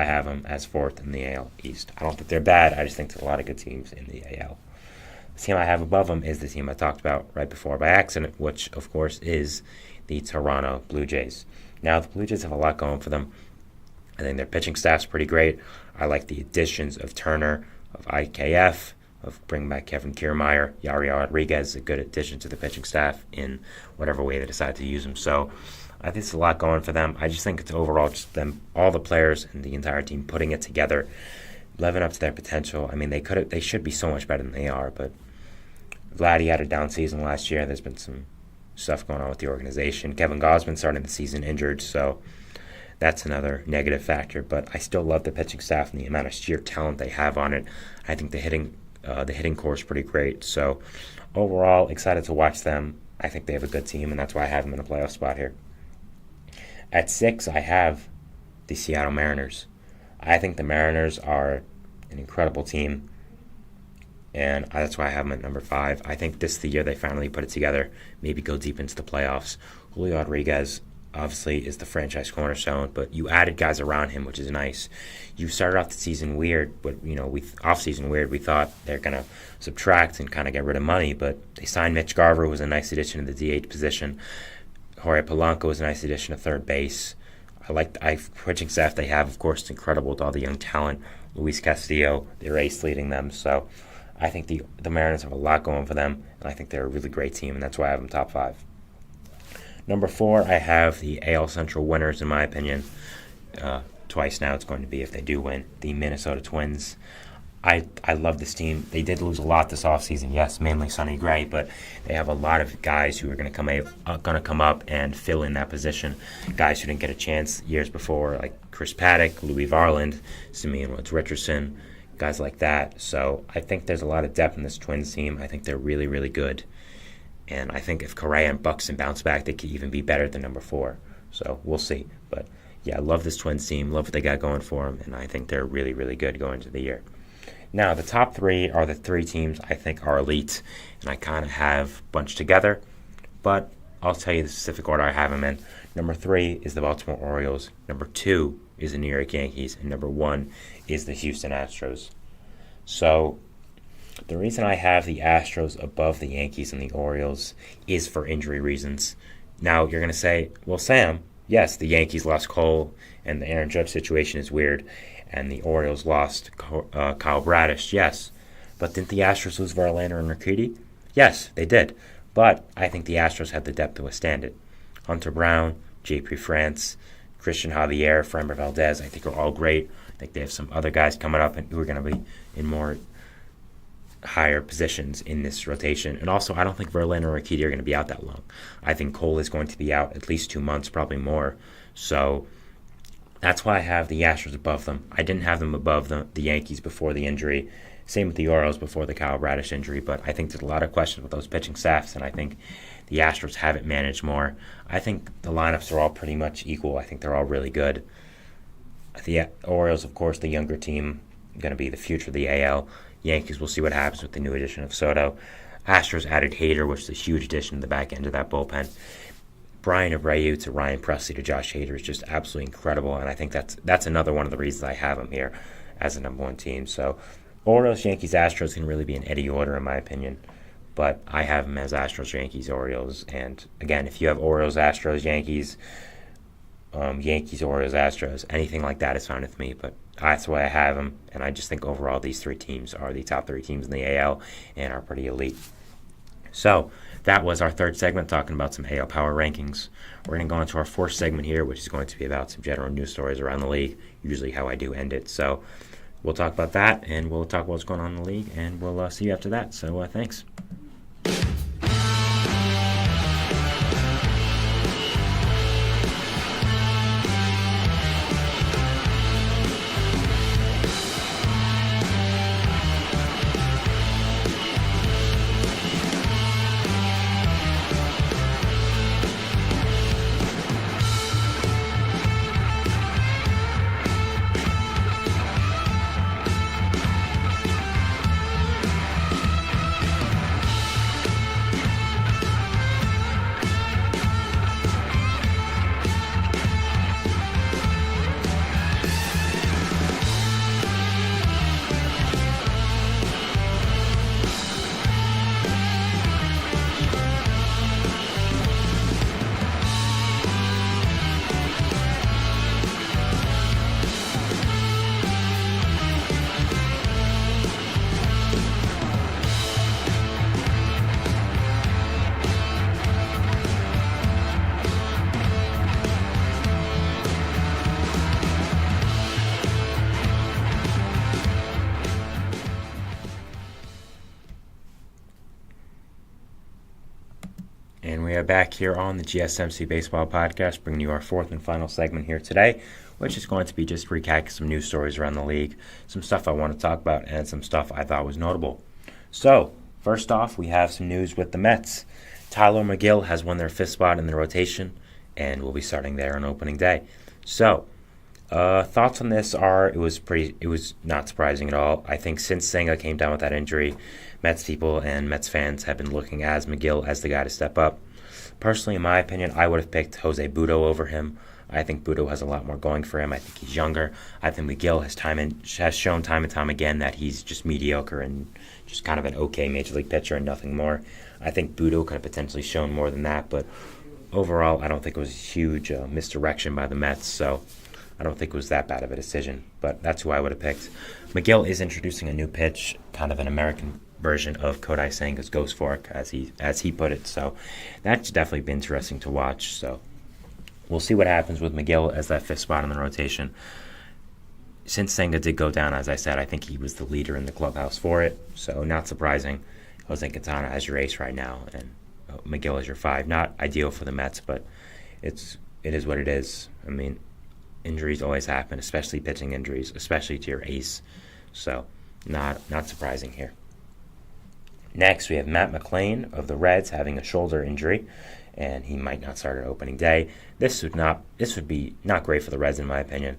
have them as 4th in the AL East. I don't think they're bad. I just think there's a lot of good teams in the AL. The team I have above them is the team I talked about right before by accident, which of course is the Toronto Blue Jays. Now the Blue Jays have a lot going for them. I think their pitching staff's pretty great. I like the additions of Turner, of IKF, of bringing back Kevin Kiermaier. Yari Rodriguez is a good addition to the pitching staff in whatever way they decide to use them. So I think there's a lot going for them. I just think it's overall just them, all the players and the entire team putting it together, living up to their potential. I mean, they should be so much better than they are, but Vladdy had a down season last year. There's been some stuff going on with the organization. Kevin Gausman started the season injured, so that's another negative factor. But I still love the pitching staff and the amount of sheer talent they have on it. I think the hitting core is pretty great. So overall, excited to watch them. I think they have a good team, and that's why I have them in a playoff spot here. At 6, I have the Seattle Mariners. I think the Mariners are an incredible team, and that's why I have them at number 5. I think this is the year they finally put it together, maybe go deep into the playoffs. Julio Rodriguez, obviously is the franchise cornerstone, but you added guys around him, which is nice. You started off the season weird, but off-season weird. We thought they're gonna subtract and kind of get rid of money, but they signed Mitch Garver, who was a nice addition to the DH position. Jorge Polanco was a nice addition to third base. I like the pitching staff they have. Of course, it's incredible with all the young talent. Luis Castillo, their ace, leading them. So I think the Mariners have a lot going for them, and I think they're a really great team, and that's why I have them top 5. Number 4, I have the AL Central winners, in my opinion. Twice now it's going to be, if they do win, the Minnesota Twins. I love this team. They did lose a lot this offseason, yes, mainly Sonny Gray, but they have a lot of guys who are going to come up and fill in that position. Guys who didn't get a chance years before, like Chris Paddock, Louis Varland, Simeon Woods-Richardson, guys like that. So I think there's a lot of depth in this Twins team. I think they're really, really good. And I think if Correa and Buxton bounce back, they could even be better than number 4. So we'll see. But yeah, I love this Twins team, love what they got going for them, and I think they're really, really good going into the year. Now, the top 3 are the 3 teams I think are elite, and I kind of have bunched together, but I'll tell you the specific order I have them in. Number 3 is the Baltimore Orioles. Number 2 is the New York Yankees, and number 1 is the Houston Astros. So the reason I have the Astros above the Yankees and the Orioles is for injury reasons. Now, you're going to say, well, Sam, yes, the Yankees lost Cole, and the Aaron Judge situation is weird, and the Orioles lost Kyle Bradish, yes. But didn't the Astros lose Verlander and Urquidy? Yes, they did. But I think the Astros had the depth to withstand it. Hunter Brown, J.P. France, Christian Javier, Framber Valdez, I think are all great. I think they have some other guys coming up who are going to be in more higher positions in this rotation. And also, I don't think Verlander and Urquidy are going to be out that long. I think Cole is going to be out at least 2 months, probably more. So that's why I have the Astros above them. I didn't have them above the Yankees before the injury. Same with the Orioles before the Kyle Bradish injury. But I think there's a lot of questions with those pitching staffs, and I think the Astros have it managed more. I think the lineups are all pretty much equal. I think they're all really good. The Orioles, of course, the younger team, going to be the future of the AL. Yankees, we'll see what happens with the new addition of Soto. Astros added Hader, which is a huge addition to the back end of that bullpen. Brian Abreu to Ryan Presley to Josh Hader is just absolutely incredible, and I think that's another one of the reasons I have them here as the number 1 team. So Orioles, Yankees, Astros can really be in any order in my opinion, but I have them as Astros, Yankees, Orioles. And again, if you have Orioles, Astros, Yankees, Yankees, Orioles, Astros, anything like that is fine with me, but that's why I have them, and I just think overall these 3 teams are the top 3 teams in the AL and are pretty elite. So that was our 3rd segment, talking about some AL power rankings. We're going to go into our 4th segment here, which is going to be about some general news stories around the league, usually how I do end it. So we'll talk about that, and we'll talk about what's going on in the league, and we'll see you after that. So thanks. And we are back here on the GSMC Baseball Podcast, bringing you our 4th and final segment here today, which is going to be just recapping some news stories around the league, some stuff I want to talk about, and some stuff I thought was notable. So, first off, we have some news with the Mets. Tyler McGill has won their 5th spot in the rotation, and will be starting there on opening day. So, thoughts on this are it was not surprising at all. I think since Senga came down with that injury, Mets people and Mets fans have been looking at McGill as the guy to step up. Personally, in my opinion, I would have picked Jose Butto over him. I think Butto has a lot more going for him. I think he's younger. I think McGill has shown time and time again that he's just mediocre and just kind of an okay major league pitcher and nothing more. I think Butto could have potentially shown more than that, but overall, I don't think it was a huge misdirection by the Mets, so I don't think it was that bad of a decision. But that's who I would have picked. McGill is introducing a new pitch, kind of an American version of Kodai Senga's Ghost Fork, as he put it. So that should definitely be interesting to watch. So we'll see what happens with McGill as that fifth spot in the rotation. Since Senga did go down, as I said, I think he was the leader in the clubhouse for it. So not surprising. Jose Quintana as your ace right now, and McGill as your 5. Not ideal for the Mets, but it is what it is. I mean, injuries always happen, especially pitching injuries, especially to your ace. So not surprising here. Next, we have Matt McLain of the Reds having a shoulder injury, and he might not start at opening day. This would be not great for the Reds, in my opinion.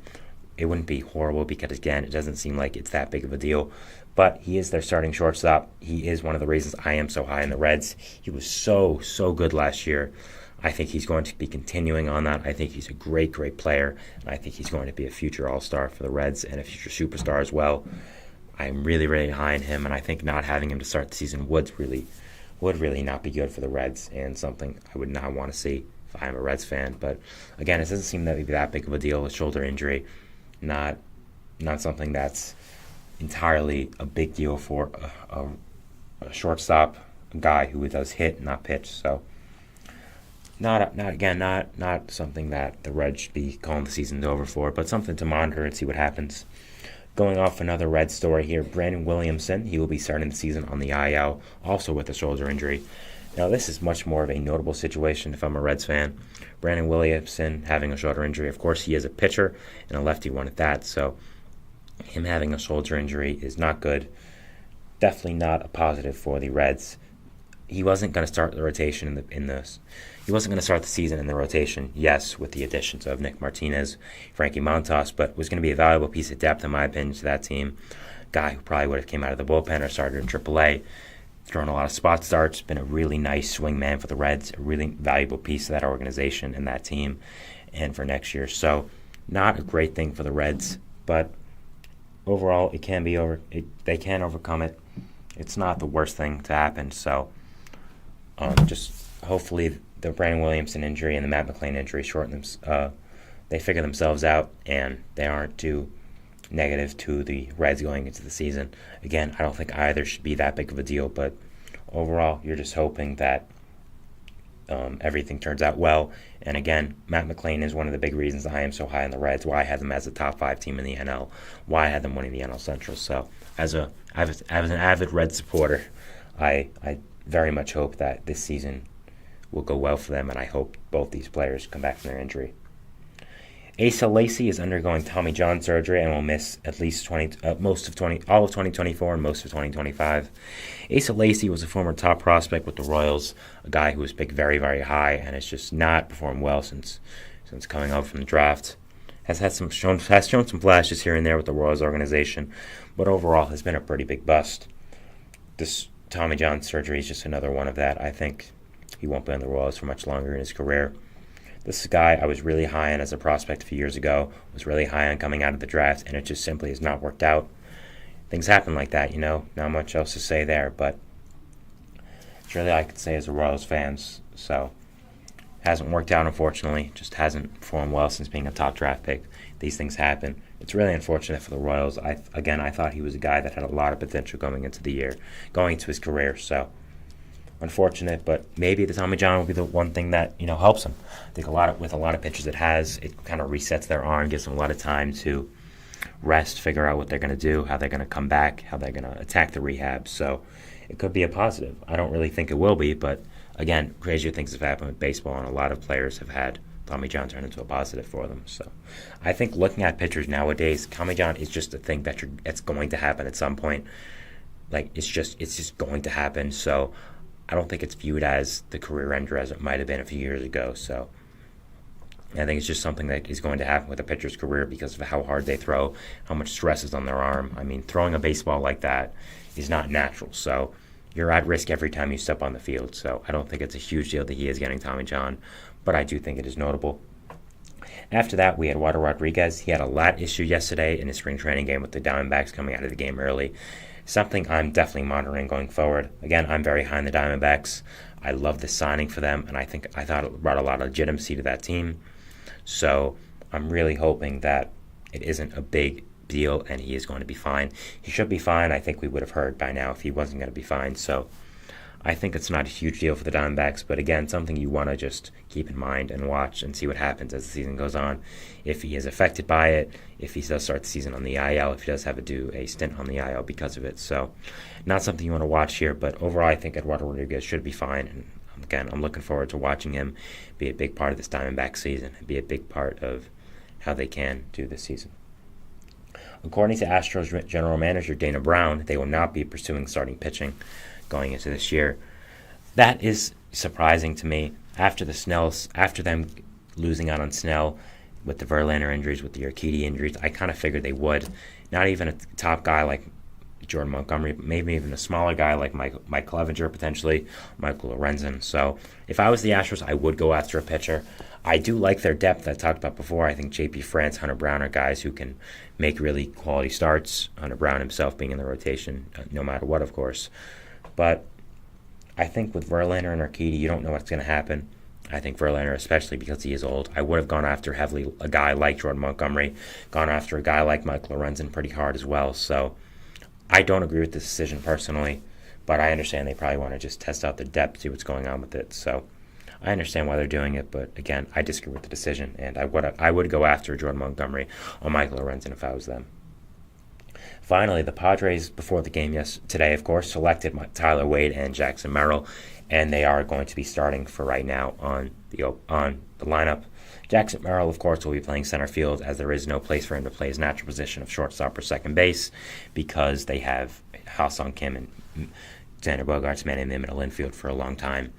It wouldn't be horrible because, again, it doesn't seem like it's that big of a deal. But he is their starting shortstop. He is one of the reasons I am so high in the Reds. He was so good last year. I think he's going to be continuing on that. I think he's a great player, and I think he's going to be a future all-star for the Reds and a future superstar as well. I'm really high on him, and I think not having him to start the season would really not be good for the Reds, and something I would not want to see if I'm a Reds fan. But again, it doesn't seem to be that big of a deal. A shoulder injury, not something that's entirely a big deal for a shortstop, a guy who does hit, not pitch. So not something that the Reds should be calling the season over for, but something to monitor and see what happens. Going off another Red story here, Brandon Williamson, he will be starting the season on the IL, also with a shoulder injury. Now, this is much more of a notable situation if I'm a Reds fan. Brandon Williamson having a shoulder injury. Of course, he is a pitcher and a lefty one at that, so him having a shoulder injury is not good. Definitely not a positive for the Reds. He wasn't going to start the rotation He wasn't going to start the season in the rotation, yes, with the additions of Nick Martinez, Frankie Montas, but was going to be a valuable piece of depth, in my opinion, to that team. Guy who probably would have came out of the bullpen or started in AAA, thrown a lot of spot starts, been a really nice swing man for the Reds, a really valuable piece of that organization and that team, and for next year. So, not a great thing for the Reds, but overall, it can be they can overcome it. It's not the worst thing to happen. So, just hopefully the Brandon Williamson injury and the Matt McLain injury they figure themselves out and they aren't too negative to the Reds going into the season. Again, I don't think either should be that big of a deal, but overall, you're just hoping that everything turns out well. And again, Matt McLain is one of the big reasons I am so high on the Reds, why I had them as a top 5 team in the NL, why I had them winning the NL Central. So as an avid Reds supporter, I very much hope that this season will go well for them, and I hope both these players come back from their injury. Asa Lacy is undergoing Tommy John surgery and will miss at least all of 2024 and most of 2025. Asa Lacy was a former top prospect with the Royals, a guy who was picked very high and has just not performed well since coming out from the draft. Has shown some flashes here and there with the Royals organization, but overall has been a pretty big bust. This Tommy John surgery is just another one of that. I think he won't be on the Royals for much longer in his career. This is a guy I was really high on as a prospect a few years ago, was really high on coming out of the draft, and it just simply has not worked out. Things happen like that, not much else to say there, but it's really all I could say as a Royals fans. So, hasn't worked out, unfortunately, just hasn't performed well since being a top draft pick. These things happen. It's really unfortunate for the Royals. I thought he was a guy that had a lot of potential going into his career, so unfortunate, but maybe the Tommy John will be the one thing that helps him. I think with a lot of pitchers it kind of resets their arm, gives them a lot of time to rest, figure out what they're going to do, how they're going to come back, how they're going to attack the rehab. So it could be a positive. I don't really think it will be, but again, crazier things have happened with baseball, and a lot of players have had Tommy John turn into a positive for them. So I think looking at pitchers nowadays, Tommy John is just a thing that's going to happen at some point. Like it's just going to happen. So I don't think it's viewed as the career ender as it might have been a few years ago. So I think it's just something that is going to happen with a pitcher's career because of how hard they throw, how much stress is on their arm. I mean, throwing a baseball like that is not natural. So you're at risk every time you step on the field. So I don't think it's a huge deal that he is getting Tommy John, but I do think it is notable. After that, we had Eduardo Rodriguez. He had a lat issue yesterday in his spring training game with the Diamondbacks coming out of the game early. Something I'm definitely monitoring going forward. Again, I'm very high in the Diamondbacks. I love the signing for them, and I thought it brought a lot of legitimacy to that team. So I'm really hoping that it isn't a big deal and he is going to be fine. He should be fine. I think we would have heard by now if he wasn't going to be fine. So I think it's not a huge deal for the Diamondbacks, but again, something you want to just keep in mind and watch and see what happens as the season goes on. If he is affected by it, if he does start the season on the IL, if he does have to do a stint on the IL because of it. So not something you want to watch here, but overall I think Eduardo Rodriguez should be fine. And again, I'm looking forward to watching him be a big part of this Diamondback season and be a big part of how they can do this season. According to Astros general manager Dana Brown, they will not be pursuing starting pitching going into this year. That is surprising to me. After them losing out on Snell with the Verlander injuries, with the Urquidy injuries, I kind of figured they would. Not even a top guy like Jordan Montgomery, but maybe even a smaller guy like Mike Clevenger, potentially Michael Lorenzen. So if I was the Astros, I would go after a pitcher. I do like their depth I talked about before. I think J.P. France, Hunter Brown are guys who can make really quality starts. Hunter Brown himself being in the rotation, no matter what, of course. But I think with Verlander and Urquidy, you don't know what's going to happen. I think Verlander, especially because he is old, I would have gone after heavily a guy like Jordan Montgomery, gone after a guy like Michael Lorenzen pretty hard as well. So I don't agree with this decision personally, but I understand they probably want to just test out the depth, see what's going on with it. So I understand why they're doing it, but again, I disagree with the decision, and I would go after Jordan Montgomery or Michael Lorenzen if I was them. Finally, the Padres, before the game today, of course, selected Tyler Wade and Jackson Merrill, and they are going to be starting for right now on the lineup. Jackson Merrill, of course, will be playing center field, as there is no place for him to play his natural position of shortstop or second base, because they have Ha-Seong Kim and Xander Bogaerts manning the middle infield for a long time.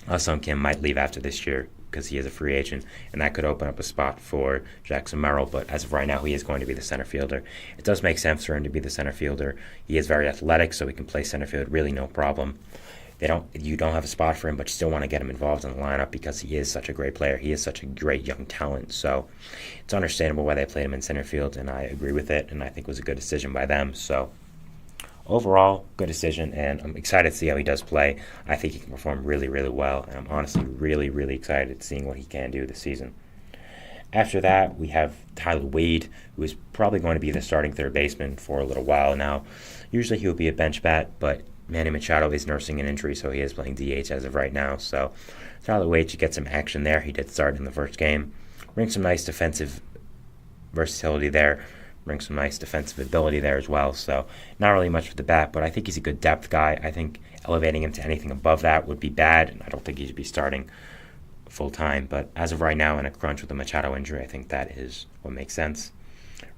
Ha-Seong Kim might leave after this year because he is a free agent, and that could open up a spot for Jackson Merrill, but as of right now, he is going to be the center fielder. It does make sense for him to be the center fielder. He is very athletic, so he can play center field, really no problem. You don't have a spot for him, but you still want to get him involved in the lineup because he is such a great player. He is such a great young talent, so it's understandable why they played him in center field, and I agree with it, and I think it was a good decision by them. So overall, good decision, and I'm excited to see how he does play. I think he can perform really, really well, and I'm honestly really, really excited seeing what he can do this season. After that, we have Tyler Wade, who is probably going to be the starting third baseman for a little while now. Usually he will be a bench bat, but Manny Machado is nursing an injury, so he is playing DH as of right now. So Tyler Wade should get some action there. He did start in the first game. Brings some nice defensive versatility there. Brings some nice defensive ability there as well. So not really much with the bat, but I think he's a good depth guy. I think elevating him to anything above that would be bad, and I don't think he should be starting full-time. But as of right now, in a crunch with the Machado injury, I think that is what makes sense.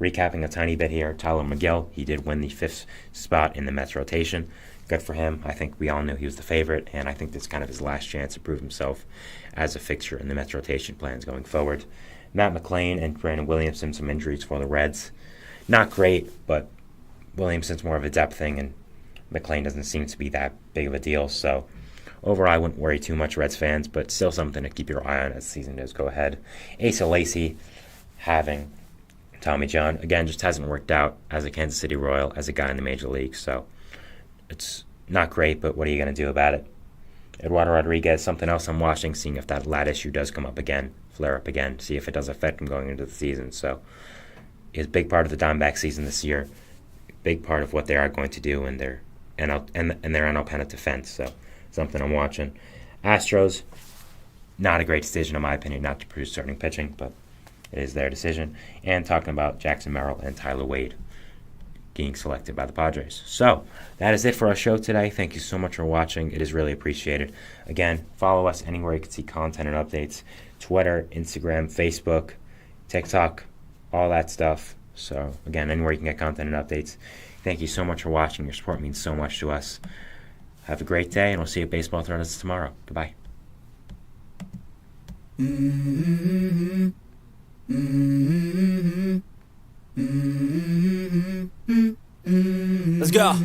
Recapping a tiny bit here, Tyler McGill, he did win the 5th spot in the Mets rotation. Good for him. I think we all knew he was the favorite, and I think this is kind of his last chance to prove himself as a fixture in the Mets rotation plans going forward. Matt McLain and Brandon Williamson, some injuries for the Reds. Not great, but Williamson's more of a depth thing, and McLain doesn't seem to be that big of a deal. So overall, I wouldn't worry too much, Reds fans, but still something to keep your eye on as the season does go ahead. Asa Lacy having Tommy John, again, just hasn't worked out as a Kansas City Royal, as a guy in the Major League. So it's not great, but what are you going to do about it? Eduardo Rodriguez, something else I'm watching, seeing if that lat issue does come up again, flare up again, see if it does affect him going into the season. So is a big part of the Diamondback season this year, big part of what they are going to do in their NL pennant defense. So something I'm watching. Astros, not a great decision in my opinion, not to produce starting pitching, but it is their decision. And talking about Jackson Merrill and Tyler Wade being selected by the Padres. So that is it for our show today. Thank you so much for watching. It is really appreciated. Again, follow us anywhere you can see content and updates. Twitter, Instagram, Facebook, TikTok, all that stuff. So again, anywhere you can get content and updates. Thank you so much for watching. Your support means so much to us. Have a great day, and we'll see you at Baseball Thrones tomorrow. Goodbye. Let's go.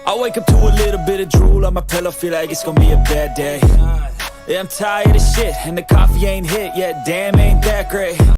I I wake up to a little bit of drool on my pillow, feel like it's gonna be a bad day. Yeah, I'm tired of shit, and the coffee ain't hit yet, damn ain't that great.